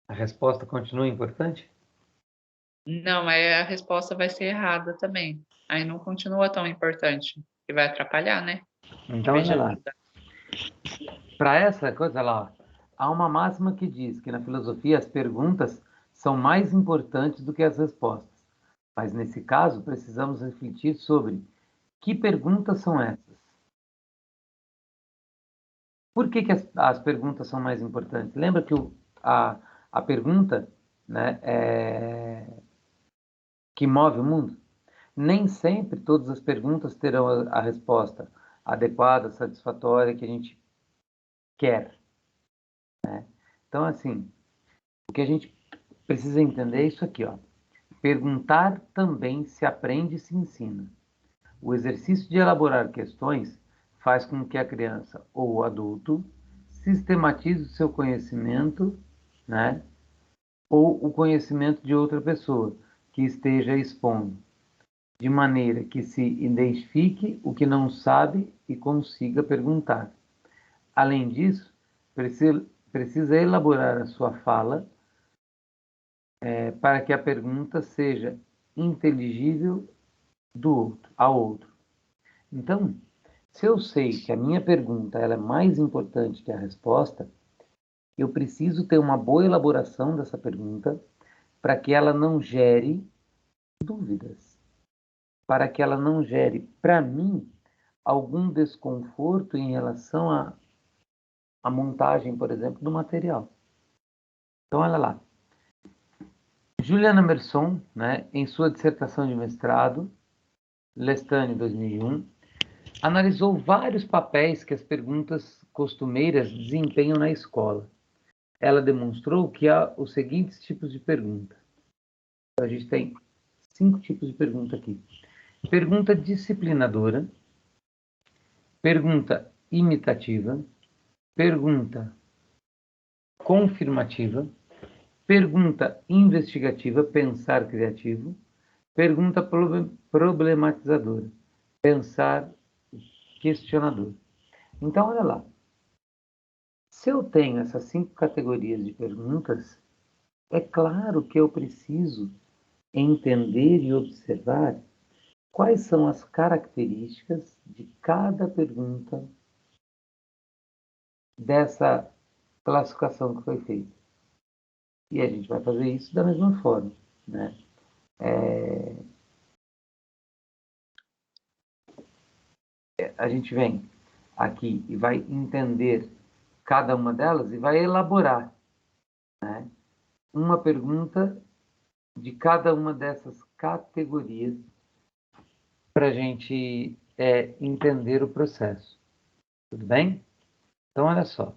Speaker 1: a resposta continua importante?
Speaker 2: Não, aí a resposta vai ser errada também. Aí não continua tão importante, que vai atrapalhar, né?
Speaker 1: Então, olha lá. Para essa coisa lá, há uma máxima que diz que na filosofia as perguntas são mais importantes do que as respostas. Mas nesse caso, precisamos refletir sobre que perguntas são essas. Por que as perguntas são mais importantes? Lembra que a pergunta, né, que move o mundo? Nem sempre todas as perguntas terão a resposta adequada, satisfatória que a gente quer. Então, assim, o que a gente precisa entender é isso aqui, ó. Perguntar também se aprende e se ensina. O exercício de elaborar questões faz com que a criança ou o adulto sistematize o seu conhecimento, né? Ou o conhecimento de outra pessoa que esteja expondo, de maneira que se identifique o que não sabe e consiga perguntar. Além disso, precisa elaborar a sua fala para que a pergunta seja inteligível ao outro. Então, se eu sei que a minha pergunta ela é mais importante que a resposta, eu preciso ter uma boa elaboração dessa pergunta para que ela não gere dúvidas, para que ela não gere, para mim, algum desconforto em relação à montagem, por exemplo, do material. Então, olha lá. Juliana Merson, né, em sua dissertação de mestrado, Lestane 2001, analisou vários papéis que as perguntas costumeiras desempenham na escola. Ela demonstrou que há os seguintes tipos de pergunta. A gente tem 5 tipos de pergunta aqui. Pergunta disciplinadora, pergunta imitativa, pergunta confirmativa, pergunta investigativa, pensar criativo, pergunta problematizadora, pensar questionador. Então, olha lá. Se eu tenho essas 5 categorias de perguntas, é claro que eu preciso entender e observar quais são as características de cada pergunta dessa classificação que foi feita. E a gente vai fazer isso da mesma forma, né? A gente vem aqui e vai entender cada uma delas e vai elaborar, né, uma pergunta de cada uma dessas categorias para a gente entender o processo. Tudo bem? Então, olha só.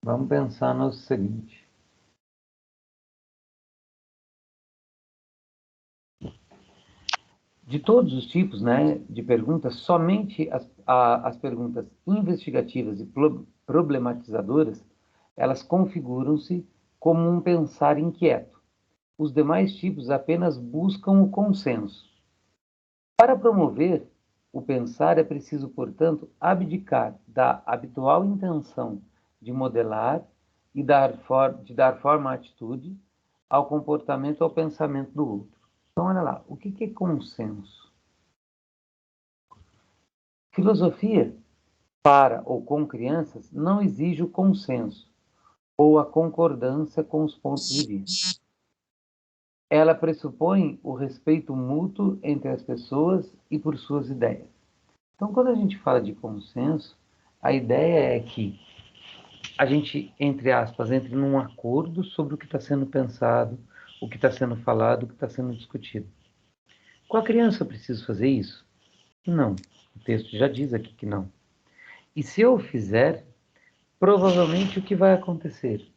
Speaker 1: Vamos pensar no seguinte. De todos os tipos, né, de perguntas, somente as perguntas investigativas e problematizadoras, elas configuram-se como um pensar inquieto. Os demais tipos apenas buscam o consenso. Para promover o pensar, é preciso, portanto, abdicar da habitual intenção de modelar e de dar forma à atitude, ao comportamento, ao pensamento do outro. Então, olha lá, o que é consenso? Filosofia, para ou com crianças, não exige o consenso ou a concordância com os pontos de vista. Ela pressupõe o respeito mútuo entre as pessoas e por suas ideias. Então, quando a gente fala de consenso, a ideia é que a gente, entre aspas, entre num acordo sobre o que está sendo pensado, o que está sendo falado, o que está sendo discutido. Com a criança eu preciso fazer isso? Não. O texto já diz aqui que não. E se eu fizer, provavelmente o que vai acontecer?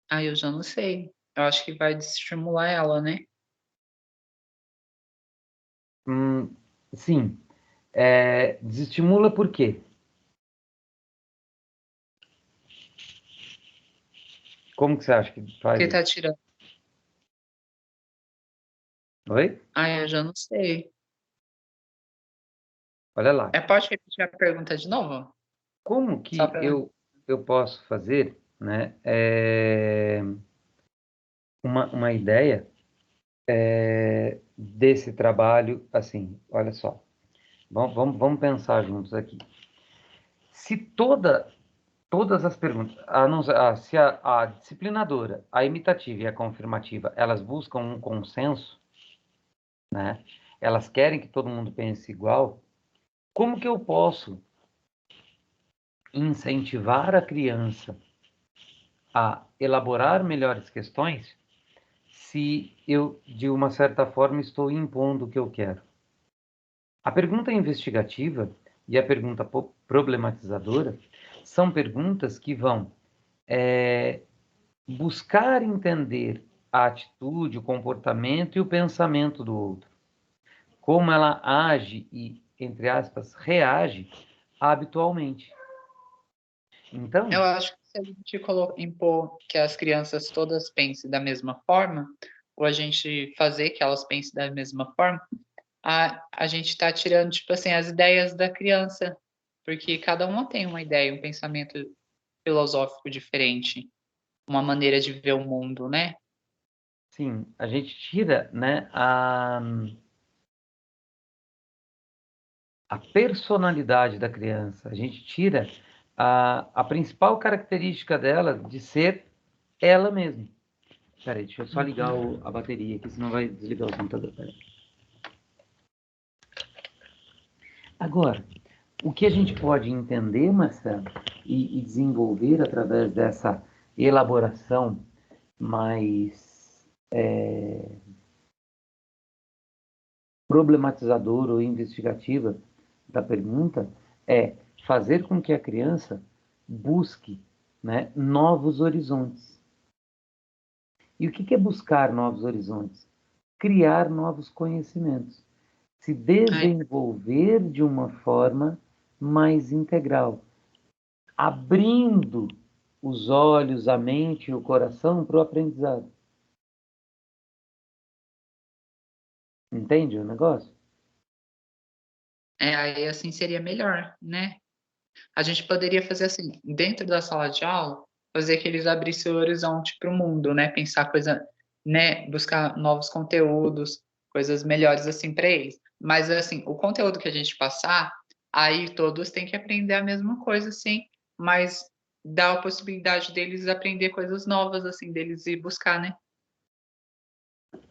Speaker 2: Ah, eu já não sei. Eu acho que vai desestimular ela, né?
Speaker 1: Sim. Desestimula por quê? Como que você acha que faz
Speaker 2: Porque tá
Speaker 1: isso?
Speaker 2: tirando.
Speaker 1: Oi?
Speaker 2: Ah, eu já não sei.
Speaker 1: Olha lá.
Speaker 2: Pode repetir a pergunta de novo?
Speaker 1: Como
Speaker 2: Só
Speaker 1: que
Speaker 2: para.
Speaker 1: eu posso fazer, né, uma ideia desse trabalho, assim, olha só, vamos pensar juntos aqui. Se todas as perguntas, se a disciplinadora, a imitativa e a confirmativa, elas buscam um consenso, né? Elas querem que todo mundo pense igual. Como que eu posso incentivar a criança a elaborar melhores questões se eu, de uma certa forma, estou impondo o que eu quero? A pergunta investigativa e a pergunta problematizadora são perguntas que vão buscar entender a atitude, o comportamento e o pensamento do outro. Como ela age e, entre aspas, reage habitualmente. Então,
Speaker 2: Eu acho que se a gente impor que as crianças todas pensem da mesma forma, ou a gente fazer que elas pensem da mesma forma, a gente está tirando, tipo assim, as ideias da criança, porque cada uma tem uma ideia, um pensamento filosófico diferente, uma maneira de ver o mundo, né?
Speaker 1: sim, a gente tira, né, a personalidade da criança, a gente tira a principal característica dela de ser ela mesma. Peraí, deixa eu só ligar a bateria aqui, senão vai desligar o computador. Peraí. Agora, o que a gente pode entender, Marcelo, e desenvolver através dessa elaboração mais problematizadora ou investigativa da pergunta é fazer com que a criança busque, né, novos horizontes. E o que é buscar novos horizontes? Criar novos conhecimentos. Se
Speaker 2: Ai,
Speaker 1: desenvolver de uma forma mais integral, abrindo os olhos, a mente e o coração para o aprendizado. Entende o negócio?
Speaker 2: aí assim seria melhor, né? A gente poderia fazer assim, dentro da sala de aula, fazer que eles abrissem o horizonte para o mundo, né? Pensar coisa, né? Buscar novos conteúdos, coisas melhores assim para eles. Mas assim, o conteúdo que a gente passar, aí todos têm que aprender a mesma coisa, sim, mas dá a possibilidade deles aprender coisas novas, assim, deles ir buscar, né?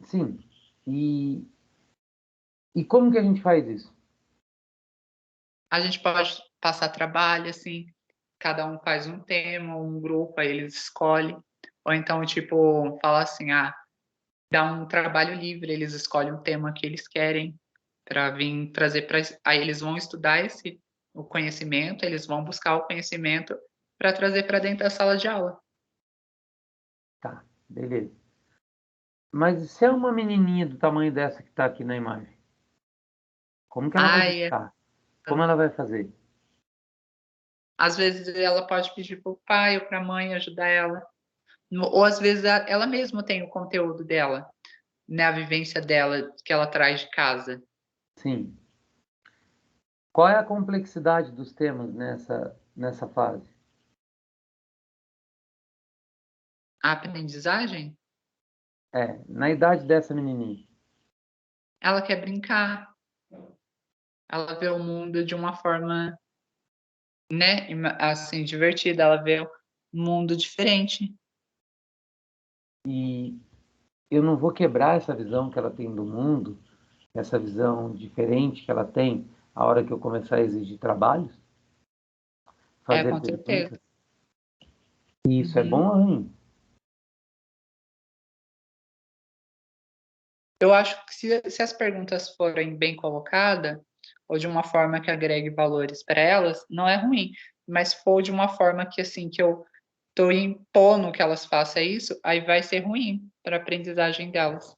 Speaker 1: Sim. E como que a gente faz isso?
Speaker 2: A gente pode passar trabalho, assim, cada um faz um tema, um grupo, aí eles escolhem. Ou então, tipo, falar assim, dá um trabalho livre, eles escolhem um tema que eles querem para vir trazer para. Aí eles vão estudar o conhecimento, eles vão buscar o conhecimento para trazer para dentro da sala de aula.
Speaker 1: Tá, beleza. Mas e se é uma menininha do tamanho dessa que está aqui na imagem? Como que ela vai
Speaker 2: Ai,
Speaker 1: buscar? Como ela vai fazer?
Speaker 2: às vezes ela pode pedir para o pai ou para a mãe ajudar ela. Ou às vezes ela mesma tem o conteúdo dela, né, a vivência dela que ela traz de casa.
Speaker 1: Sim. Qual é a complexidade dos temas nessa fase?
Speaker 2: A aprendizagem,
Speaker 1: Na idade dessa menininha.
Speaker 2: ela quer brincar, ela vê o mundo de uma forma, né, assim, divertida, ela vê um mundo diferente.
Speaker 1: E eu não vou quebrar essa visão que ela tem do mundo, essa visão diferente que ela tem a hora que eu começar a exigir trabalhos,
Speaker 2: É,
Speaker 1: fazer
Speaker 2: com certeza.
Speaker 1: perguntas. E isso é bom
Speaker 2: Uhum.
Speaker 1: ou ruim?
Speaker 2: Eu acho que se as perguntas forem bem colocadas, ou de uma forma que agregue valores para elas, não é ruim. Mas se for de uma forma que, assim, que eu estou impondo que elas façam isso, aí vai ser ruim para a aprendizagem delas.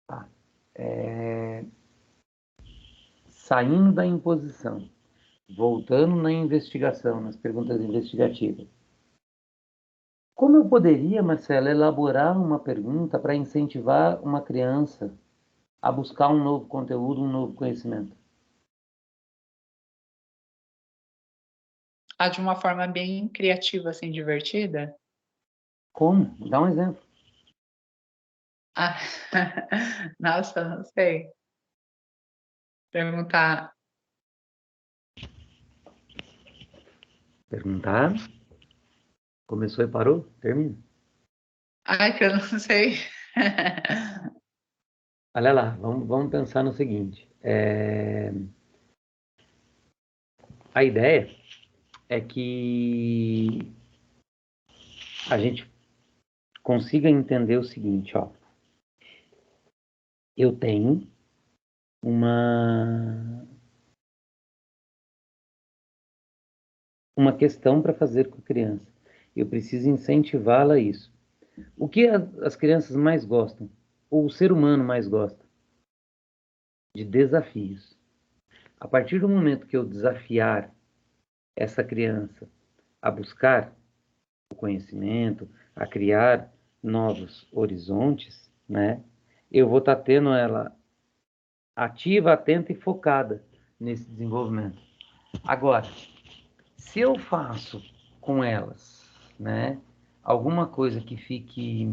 Speaker 1: Tá. Saindo da imposição, voltando na investigação, nas perguntas investigativas. Como eu poderia, Marcela, elaborar uma pergunta para incentivar uma criança a buscar um novo conteúdo, um novo conhecimento?
Speaker 2: de uma forma bem criativa, assim, divertida?
Speaker 1: Como? Dá um exemplo.
Speaker 2: Ah, nossa, não sei. Perguntar.
Speaker 1: Perguntar, começou e parou, termina.
Speaker 2: Ai, que eu não sei.
Speaker 1: Olha lá, vamos pensar no seguinte. A ideia é que a gente consiga entender o seguinte, ó. Eu tenho uma, uma questão para fazer com a criança. Eu preciso incentivá-la a isso. O que as crianças mais gostam? Ou o ser humano mais gosta? De desafios. A partir do momento que eu desafiar essa criança a buscar o conhecimento, a criar novos horizontes, né? Eu vou estar tendo ela ativa, atenta e focada nesse desenvolvimento. Agora, se eu faço com elas, né, alguma coisa que fique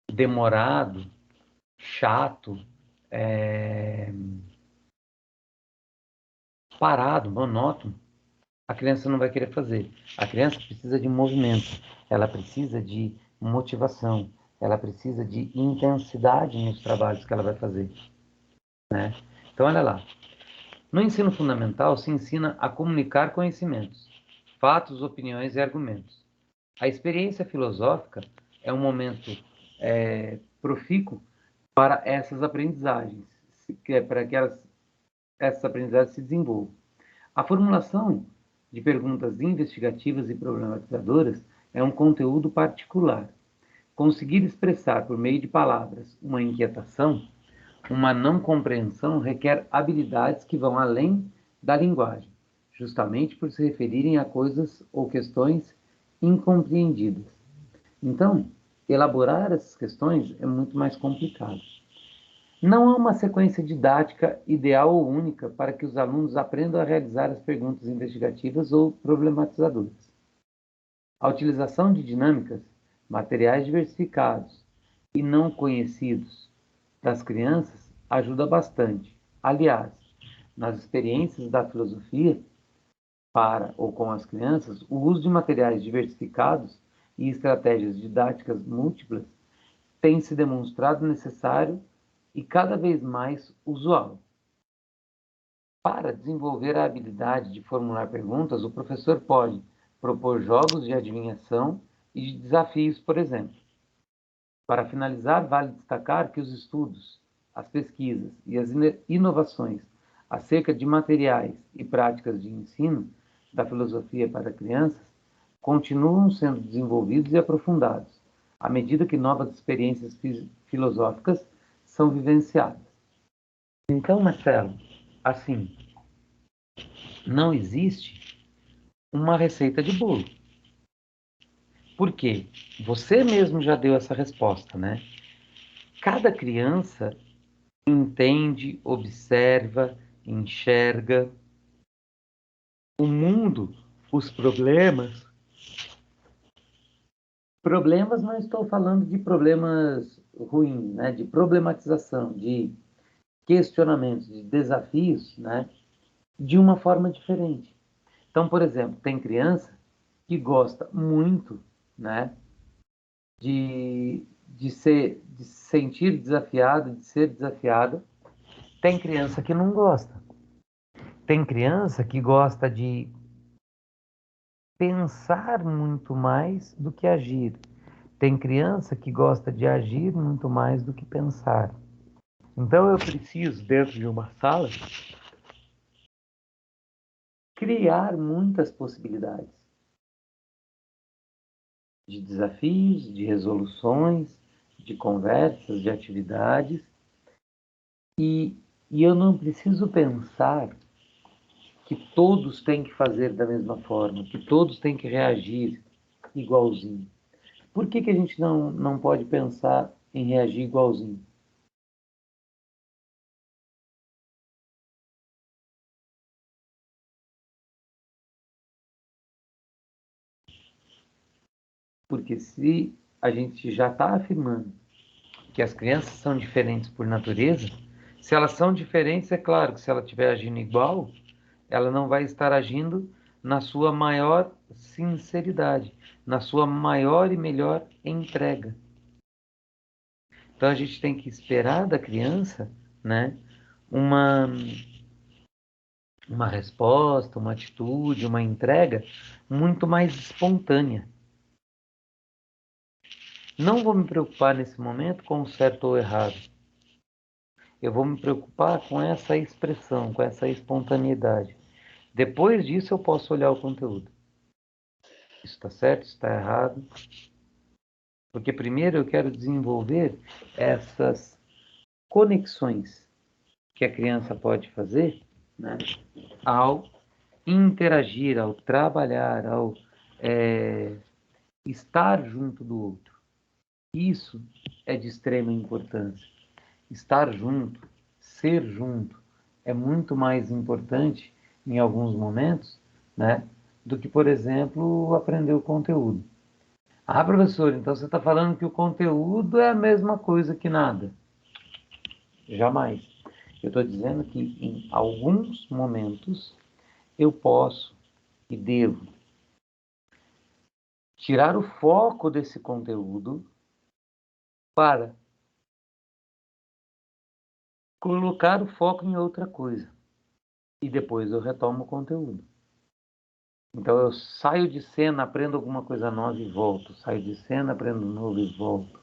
Speaker 1: demorado, chato, parado, monótono, a criança não vai querer fazer. A criança precisa de movimento, ela precisa de motivação, ela precisa de intensidade nos trabalhos que ela vai fazer, né? Então, olha lá. No ensino fundamental se ensina a comunicar conhecimentos, fatos, opiniões e argumentos. A experiência filosófica é um momento profícuo para essas aprendizagens, para que essas aprendizagens se desenvolvam. A formulação de perguntas investigativas e problematizadoras é um conteúdo particular. Conseguir expressar por meio de palavras uma inquietação, uma não compreensão, requer habilidades que vão além da linguagem, justamente por se referirem a coisas ou questões incompreendidas. Então, elaborar essas questões é muito mais complicado. Não há uma sequência didática ideal ou única para que os alunos aprendam a realizar as perguntas investigativas ou problematizadoras. A utilização de dinâmicas, materiais diversificados e não conhecidos das crianças ajuda bastante. Aliás, nas experiências da filosofia, para ou com as crianças, o uso de materiais diversificados e estratégias didáticas múltiplas tem se demonstrado necessário e cada vez mais usual. Para desenvolver a habilidade de formular perguntas, o professor pode propor jogos de adivinhação e de desafios, por exemplo. Para finalizar, vale destacar que os estudos, as pesquisas e as inovações acerca de materiais e práticas de ensino da filosofia para crianças continuam sendo desenvolvidos e aprofundados, à medida que novas experiências filosóficas são vivenciadas. Então, Marcelo, assim, não existe uma receita de bolo. Por quê? Você mesmo já deu essa resposta, né? Cada criança entende, observa, enxerga o mundo, os problemas. Problemas, não estou falando de problemas ruins, né? De problematização, de questionamentos, de desafios, né? De uma forma diferente. Então, por exemplo, tem criança que gosta muito, né? De se sentir desafiada, de ser desafiada. Tem criança que não gosta. Tem criança que gosta de pensar muito mais do que agir. Tem criança que gosta de agir muito mais do que pensar. Então eu preciso, dentro de uma sala, criar muitas possibilidades de desafios, de resoluções, de conversas, de atividades. E, e eu não preciso pensar que todos têm que fazer da mesma forma, que todos têm que reagir igualzinho. Por que a gente não pode pensar em reagir igualzinho? Porque se a gente já está afirmando que as crianças são diferentes por natureza, se elas são diferentes, é claro que se ela estiver agindo igual, ela não vai estar agindo na sua maior sinceridade, na sua maior e melhor entrega. Então a gente tem que esperar da criança, né, uma, uma resposta, uma atitude, uma entrega muito mais espontânea. Não vou me preocupar nesse momento com o certo ou errado. Eu vou me preocupar com essa expressão, com essa espontaneidade. Depois disso eu posso olhar o conteúdo. Isso está certo, isso está errado. Porque primeiro eu quero desenvolver essas conexões que a criança pode fazer, né, ao interagir, ao trabalhar, ao estar junto do outro. Isso é de extrema importância. Estar junto, ser junto, é muito mais importante em alguns momentos, né, do que, por exemplo, aprender o conteúdo. Ah, professor, então você está falando que o conteúdo é a mesma coisa que nada. Jamais. Eu estou dizendo que em alguns momentos eu posso e devo tirar o foco desse conteúdo para colocar o foco em outra coisa. E depois eu retomo o conteúdo. Então eu saio de cena, aprendo alguma coisa nova e volto. Saio de cena, aprendo novo e volto.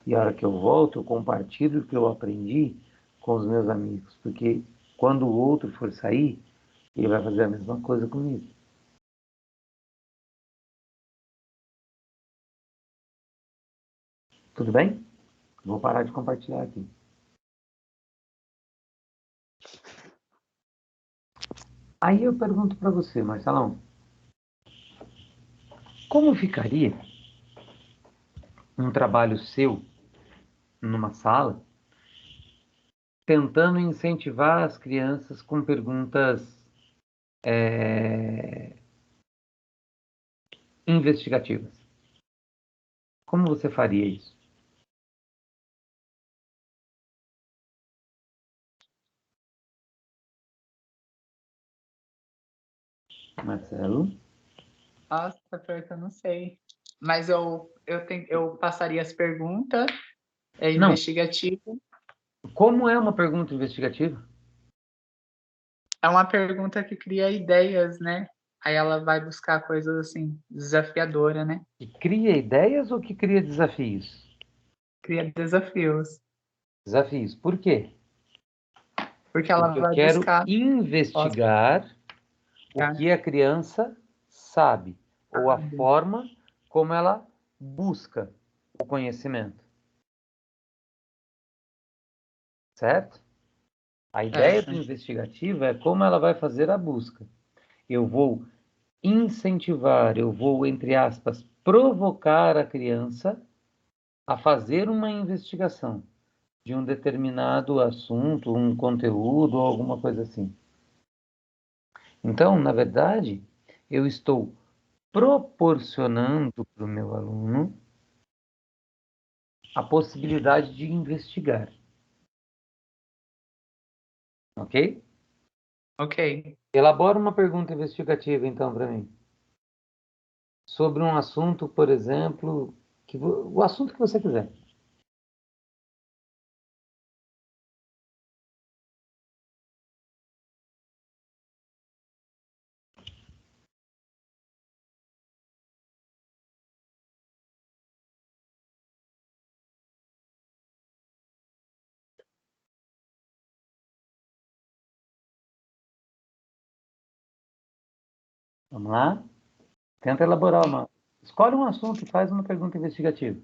Speaker 1: E a hora que eu volto, eu compartilho o que eu aprendi com os meus amigos. Porque quando o outro for sair, ele vai fazer a mesma coisa comigo. Tudo bem? Vou parar de compartilhar aqui. Aí eu pergunto para você, Marcelão, como ficaria um trabalho seu numa sala tentando incentivar as crianças com perguntas investigativas? Como você faria isso? Marcelo?
Speaker 2: Nossa, pior que eu não sei. Mas eu passaria as perguntas, é
Speaker 1: Não,
Speaker 2: investigativo.
Speaker 1: como é uma pergunta investigativa?
Speaker 2: É uma pergunta que cria ideias, né? Aí ela vai buscar coisas assim, desafiadora, né?
Speaker 1: Que cria ideias ou que cria desafios?
Speaker 2: Cria desafios.
Speaker 1: Desafios. Por quê?
Speaker 2: Porque ela
Speaker 1: Porque eu
Speaker 2: vai
Speaker 1: quero
Speaker 2: buscar. Posso
Speaker 1: investigar o
Speaker 2: explicar?
Speaker 1: que a criança sabe ou a
Speaker 2: Sabe?
Speaker 1: forma como ela busca o conhecimento. Certo? A ideia do
Speaker 2: Certo.
Speaker 1: investigativo é como ela vai fazer a busca. Eu vou incentivar, eu vou, entre aspas, provocar a criança a fazer uma investigação de um determinado assunto, um conteúdo ou alguma coisa assim. Então, na verdade, eu estou proporcionando para o meu aluno a possibilidade de investigar, ok?
Speaker 2: Ok.
Speaker 1: Elabora uma pergunta investigativa, então, para mim, sobre um assunto, por exemplo, o assunto que você quiser. Vamos lá? Tenta elaborar uma. Escolhe um assunto e faz uma pergunta investigativa.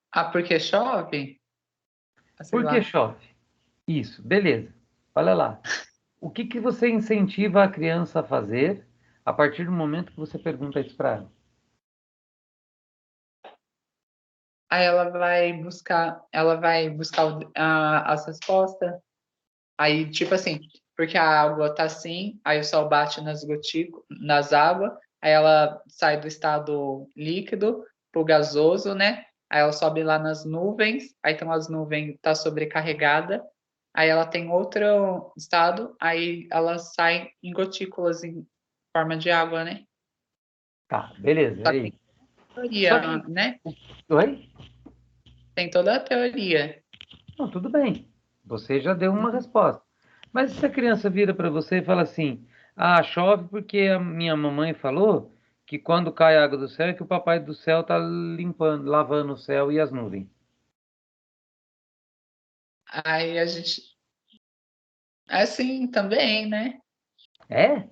Speaker 2: Ah, porque chove? Ah, sei
Speaker 1: Por que
Speaker 2: lá.
Speaker 1: chove? Isso, beleza. Olha lá. O que que você incentiva a criança a fazer a partir do momento que você pergunta isso para ela?
Speaker 2: Aí ela vai buscar as respostas. Aí, tipo assim, porque a água tá assim, aí o sol bate nas águas, aí ela sai do estado líquido pro gasoso, né? Aí ela sobe lá nas nuvens, aí então as nuvens tá sobrecarregada, aí ela tem outro estado, aí ela sai em gotículas em forma de água, né?
Speaker 1: Tá, beleza. E
Speaker 2: Só que
Speaker 1: aí?
Speaker 2: tem
Speaker 1: Só
Speaker 2: teoria,
Speaker 1: que.
Speaker 2: né?
Speaker 1: Oi?
Speaker 2: Tem toda a teoria.
Speaker 1: Não, tudo bem. Você já deu uma resposta. Mas se a criança vira para você e fala assim: ah, chove porque a minha mamãe falou que quando cai água do céu é que o papai do céu tá limpando, lavando o céu e as nuvens.
Speaker 2: Aí a gente, assim também, né?
Speaker 1: É?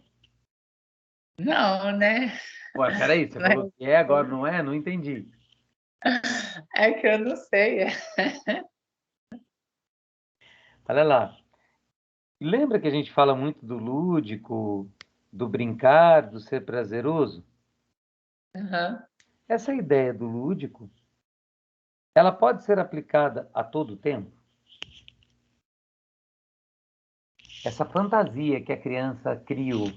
Speaker 2: Não, né?
Speaker 1: Ué, peraí, você falou que é, agora não é? Não entendi.
Speaker 2: É que eu não sei.
Speaker 1: Olha lá. Lembra que a gente fala muito do lúdico, do brincar, do ser prazeroso?
Speaker 2: Aham.
Speaker 1: Essa ideia do lúdico, ela pode ser aplicada a todo tempo? Essa fantasia que a criança criou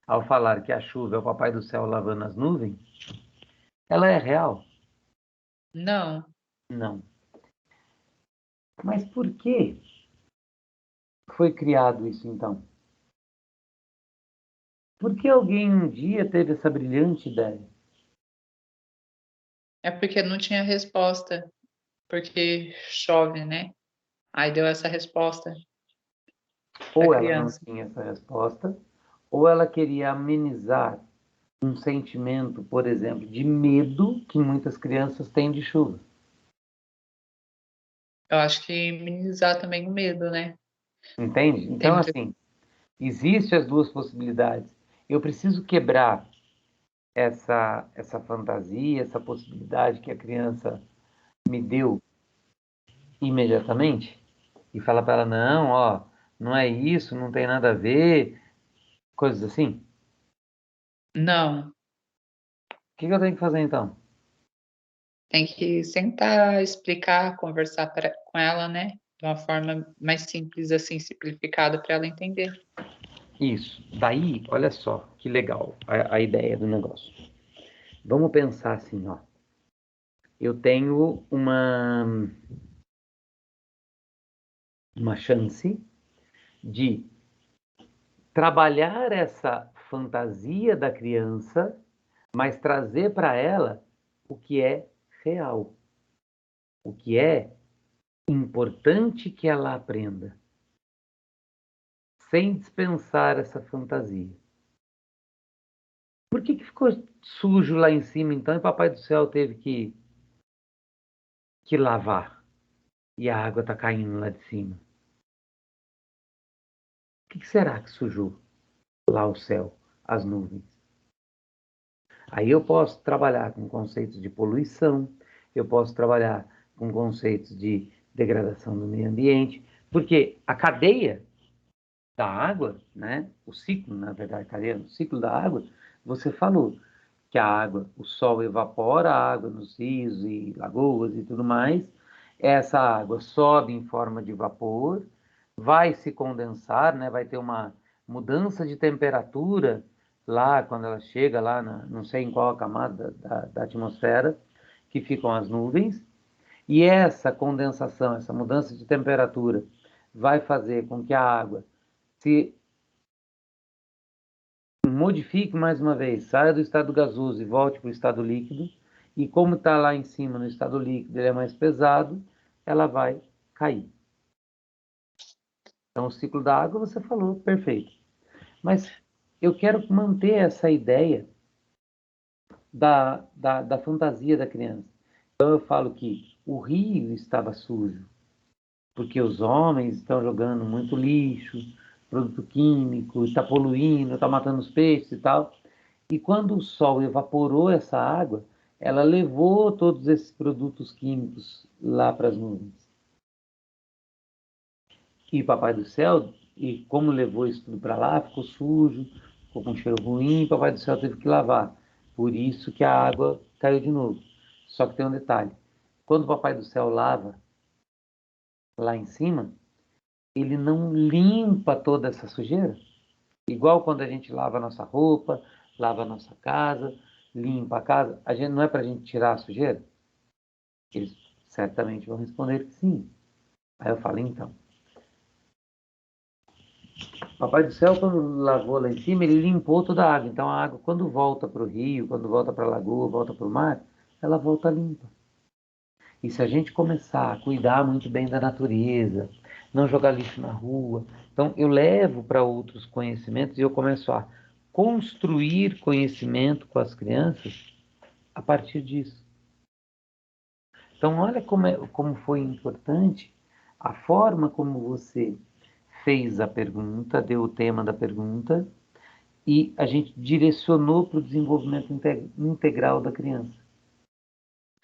Speaker 1: ao falar que a chuva é o papai do céu lavando as nuvens, ela é real?
Speaker 2: Não,
Speaker 1: Não. Mas por que foi criado isso então? Por que alguém um dia teve essa brilhante ideia?
Speaker 2: é porque não tinha resposta, porque chove, né? Aí deu essa resposta para a
Speaker 1: Ou ela não
Speaker 2: criança.
Speaker 1: tinha essa resposta, ou ela queria amenizar um sentimento, por exemplo, de medo que muitas crianças têm de chuva.
Speaker 2: Eu acho que minimizar também o medo, né?
Speaker 1: Entende?
Speaker 2: Tem
Speaker 1: Então,
Speaker 2: muita.
Speaker 1: assim, existem as duas possibilidades. Eu preciso quebrar essa fantasia, essa possibilidade que a criança me deu imediatamente e falar para ela, não, ó, não é isso, não tem nada a ver, coisas assim.
Speaker 2: Não,
Speaker 1: O que que eu tenho que fazer então?
Speaker 2: tem que sentar, explicar, conversar com ela, né? De uma forma mais simples, assim, simplificada para ela entender.
Speaker 1: Isso. Daí, olha só, que legal a ideia do negócio. Vamos pensar assim, ó. Eu tenho uma chance de trabalhar essa fantasia da criança, mas trazer para ela o que é real, o que é importante que ela aprenda, sem dispensar essa fantasia. Por que que ficou sujo lá em cima então e Papai do Céu teve que lavar e a água está caindo lá de cima? O que que será que sujou lá o céu, as nuvens? Aí eu posso trabalhar com conceitos de poluição, eu posso trabalhar com conceitos de degradação do meio ambiente, porque a cadeia da água, né, o ciclo, na verdade, cadeia, o ciclo da água, você falou que a água, o sol evapora a água nos rios e lagoas e tudo mais, essa água sobe em forma de vapor, vai se condensar, né, vai ter uma mudança de temperatura lá quando ela chega lá, não sei em qual camada da atmosfera, que ficam as nuvens, e essa condensação, essa mudança de temperatura vai fazer com que a água se modifique mais uma vez, saia do estado gasoso e volte para o estado líquido, e como está lá em cima no estado líquido, ele é mais pesado, ela vai cair. Então, o ciclo da água você falou, perfeito. Mas eu quero manter essa ideia da fantasia da criança. Então, eu falo que o rio estava sujo, porque os homens estão jogando muito lixo, produto químico, está poluindo, está matando os peixes e tal. E quando o sol evaporou essa água, ela levou todos esses produtos químicos lá para as nuvens. E Papai do Céu, e como levou isso tudo para lá, ficou sujo, ficou com cheiro ruim, Papai do Céu teve que lavar. Por isso que a água caiu de novo. Só que tem um detalhe: quando o Papai do Céu lava lá em cima, ele não limpa toda essa sujeira? Igual quando a gente lava a nossa roupa, lava a nossa casa, limpa a casa, a gente não é para a gente tirar a sujeira? Eles certamente vão responder que sim. Aí eu falo, então, Papai do Céu, quando lavou lá em cima, ele limpou toda a água. Então a água, quando volta para o rio, quando volta para a lagoa, volta para o mar, ela volta limpa. E se a gente começar a cuidar muito bem da natureza, não jogar lixo na rua, então eu levo para outros conhecimentos e eu começo a construir conhecimento com as crianças a partir disso. Então olha como foi importante a forma como você fez a pergunta, deu o tema da pergunta e a gente direcionou para o desenvolvimento integral da criança.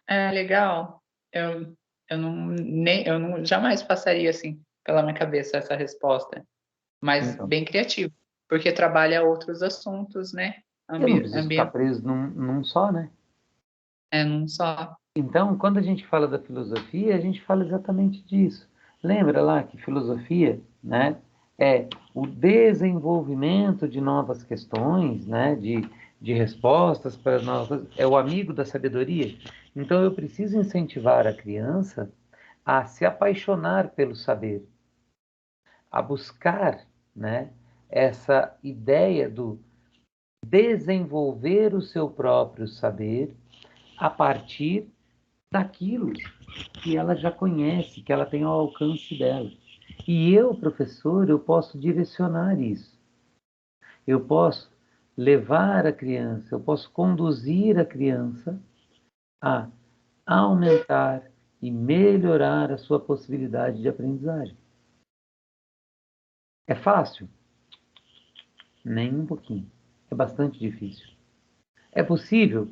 Speaker 2: É legal. Eu não jamais passaria assim pela minha cabeça essa resposta, mas
Speaker 1: Então,
Speaker 2: bem criativo, porque trabalha outros assuntos, né?
Speaker 1: eu não preciso ficar
Speaker 2: Ambiente
Speaker 1: preso num só, né?
Speaker 2: é num só.
Speaker 1: Então, quando a gente fala da filosofia, a gente fala exatamente disso. Lembra lá que filosofia, né, é o desenvolvimento de novas questões, né, de respostas para novas, é o amigo da sabedoria. Então, eu preciso incentivar a criança a se apaixonar pelo saber, a buscar, né, essa ideia do desenvolver o seu próprio saber a partir daquilo que ela já conhece, que ela tem ao alcance dela. E eu, professor, eu posso direcionar isso. Eu posso levar a criança, eu posso conduzir a criança a aumentar e melhorar a sua possibilidade de aprendizagem. É fácil? Nem um pouquinho. É bastante difícil. É possível?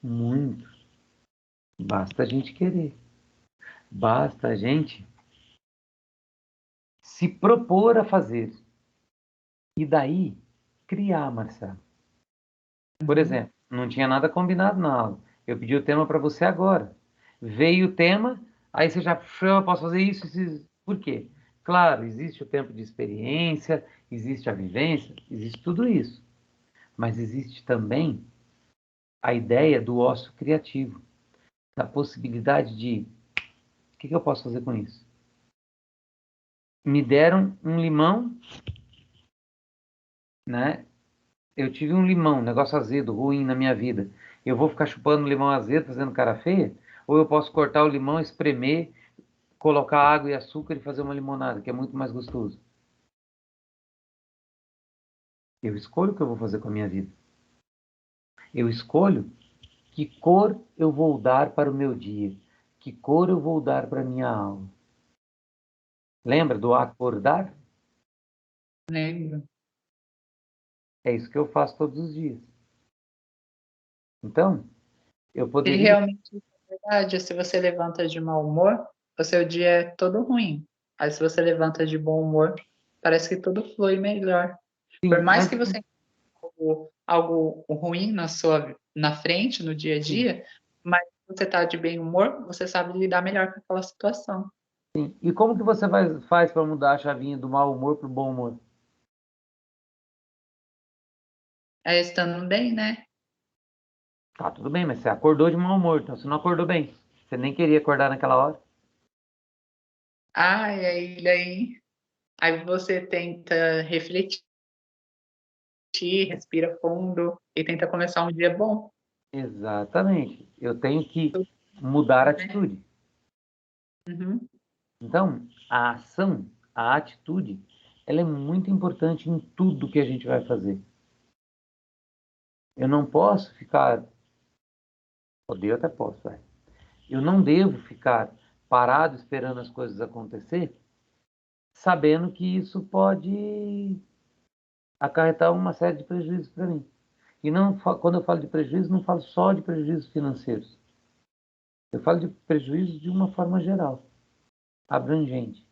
Speaker 1: Muito. Basta a gente querer. Basta a gente se propor a fazer. E daí, criar, Marcelo. Por
Speaker 2: Uhum.
Speaker 1: exemplo, não tinha nada combinado na aula. Eu pedi o tema para você agora. Veio o tema, aí você já, eu posso fazer isso, isso. Por quê? Claro, existe o tempo de experiência, existe a vivência, existe tudo isso. Mas existe também a ideia do ócio criativo, da possibilidade de, o que eu posso fazer com isso? Me deram um limão, né? Eu tive um limão, um negócio azedo, ruim na minha vida. Eu vou ficar chupando limão azedo, fazendo cara feia? Ou eu posso cortar o limão, espremer, colocar água e açúcar e fazer uma limonada, que é muito mais gostoso? Eu escolho o que eu vou fazer com a minha vida. Eu escolho que cor eu vou dar para o meu dia, que cor eu vou dar para a minha aula. Lembra do acordar?
Speaker 2: Lembro.
Speaker 1: É isso que eu faço todos os dias. Então, eu
Speaker 2: E
Speaker 1: poderia.
Speaker 2: realmente, é verdade, se você levanta de mau humor, o seu dia é todo ruim. Aí se você levanta de bom humor, parece que tudo flui melhor. Por
Speaker 1: Sim,
Speaker 2: mais
Speaker 1: mas
Speaker 2: que você tenha algo ruim na frente, no dia a
Speaker 1: sim,
Speaker 2: dia, mas se você está de bem humor, você sabe lidar melhor com aquela situação.
Speaker 1: sim. E como que você faz para mudar a chavinha do mau humor para o bom humor?
Speaker 2: É estando bem, né?
Speaker 1: Tá, tudo bem, mas você acordou de mau humor, então você não acordou bem. Você nem queria acordar naquela hora.
Speaker 2: Ai, aí você tenta refletir, respira fundo e tenta começar um dia bom,
Speaker 1: Exatamente. Eu tenho que mudar a
Speaker 2: né?
Speaker 1: atitude.
Speaker 2: Uhum.
Speaker 1: Então, a ação, a atitude, ela é muito importante em tudo que a gente vai fazer. Eu não posso ficar, odeio até posso, vai. Eu não devo ficar parado esperando as coisas acontecer, sabendo que isso pode acarretar uma série de prejuízos para mim. E não, quando eu falo de prejuízo, não falo só de prejuízos financeiros. Eu falo de prejuízos de uma forma geral, abrangente.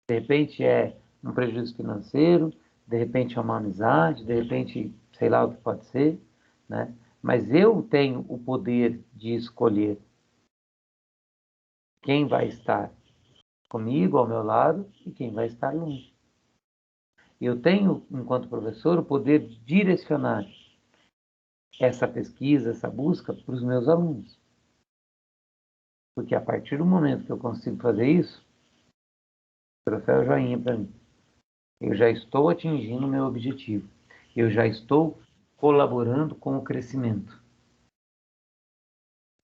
Speaker 1: De repente é um prejuízo financeiro, de repente é uma amizade, de repente, sei lá o que pode ser, né? Mas eu tenho o poder de escolher quem vai estar comigo, ao meu lado, e quem vai estar longe. Eu tenho, enquanto professor, o poder de direcionar essa pesquisa, essa busca para os meus alunos. Porque a partir do momento que eu consigo fazer isso, troféu joinha para mim. Eu já estou atingindo o meu objetivo. Eu já estou colaborando com o crescimento.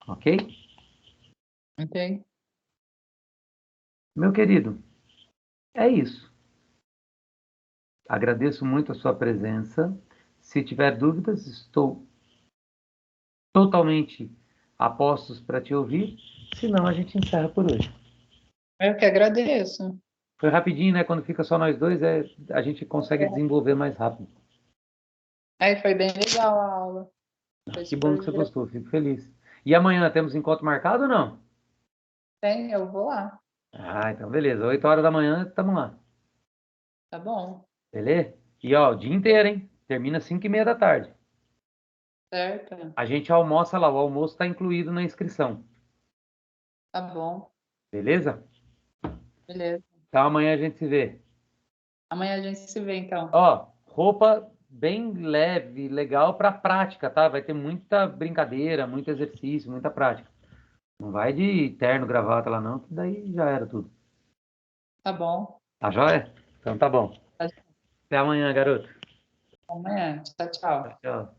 Speaker 1: Ok?
Speaker 2: Ok.
Speaker 1: Meu querido, é isso. Agradeço muito a sua presença. Se tiver dúvidas, estou totalmente a postos para te ouvir. Senão, a gente encerra por hoje.
Speaker 2: Eu que agradeço.
Speaker 1: Foi rapidinho, né? Quando fica só nós dois, a gente consegue desenvolver mais rápido.
Speaker 2: Aí foi bem legal a aula. Foi
Speaker 1: Que bom
Speaker 2: super
Speaker 1: que você gostou, fico feliz. E amanhã temos encontro marcado ou não?
Speaker 2: bem, eu vou lá.
Speaker 1: Ah, então beleza. 8 horas da manhã, estamos lá.
Speaker 2: Tá bom.
Speaker 1: Beleza? E ó, o dia inteiro, hein? Termina às 5:30 da tarde.
Speaker 2: Certo.
Speaker 1: A gente almoça lá, o almoço está incluído na inscrição.
Speaker 2: Tá bom.
Speaker 1: Beleza?
Speaker 2: Beleza.
Speaker 1: Então amanhã a gente se vê.
Speaker 2: Amanhã a gente se vê, então.
Speaker 1: Ó, roupa bem leve, legal para prática, tá? Vai ter muita brincadeira, muito exercício, muita prática. Não vai de terno, gravata lá não, que daí já era tudo.
Speaker 2: Tá bom.
Speaker 1: Tá joia? Então tá bom.
Speaker 2: Até
Speaker 1: Até amanhã, garoto.
Speaker 2: amanhã. Tchau,
Speaker 1: Tchau,
Speaker 2: tchau.
Speaker 1: tchau.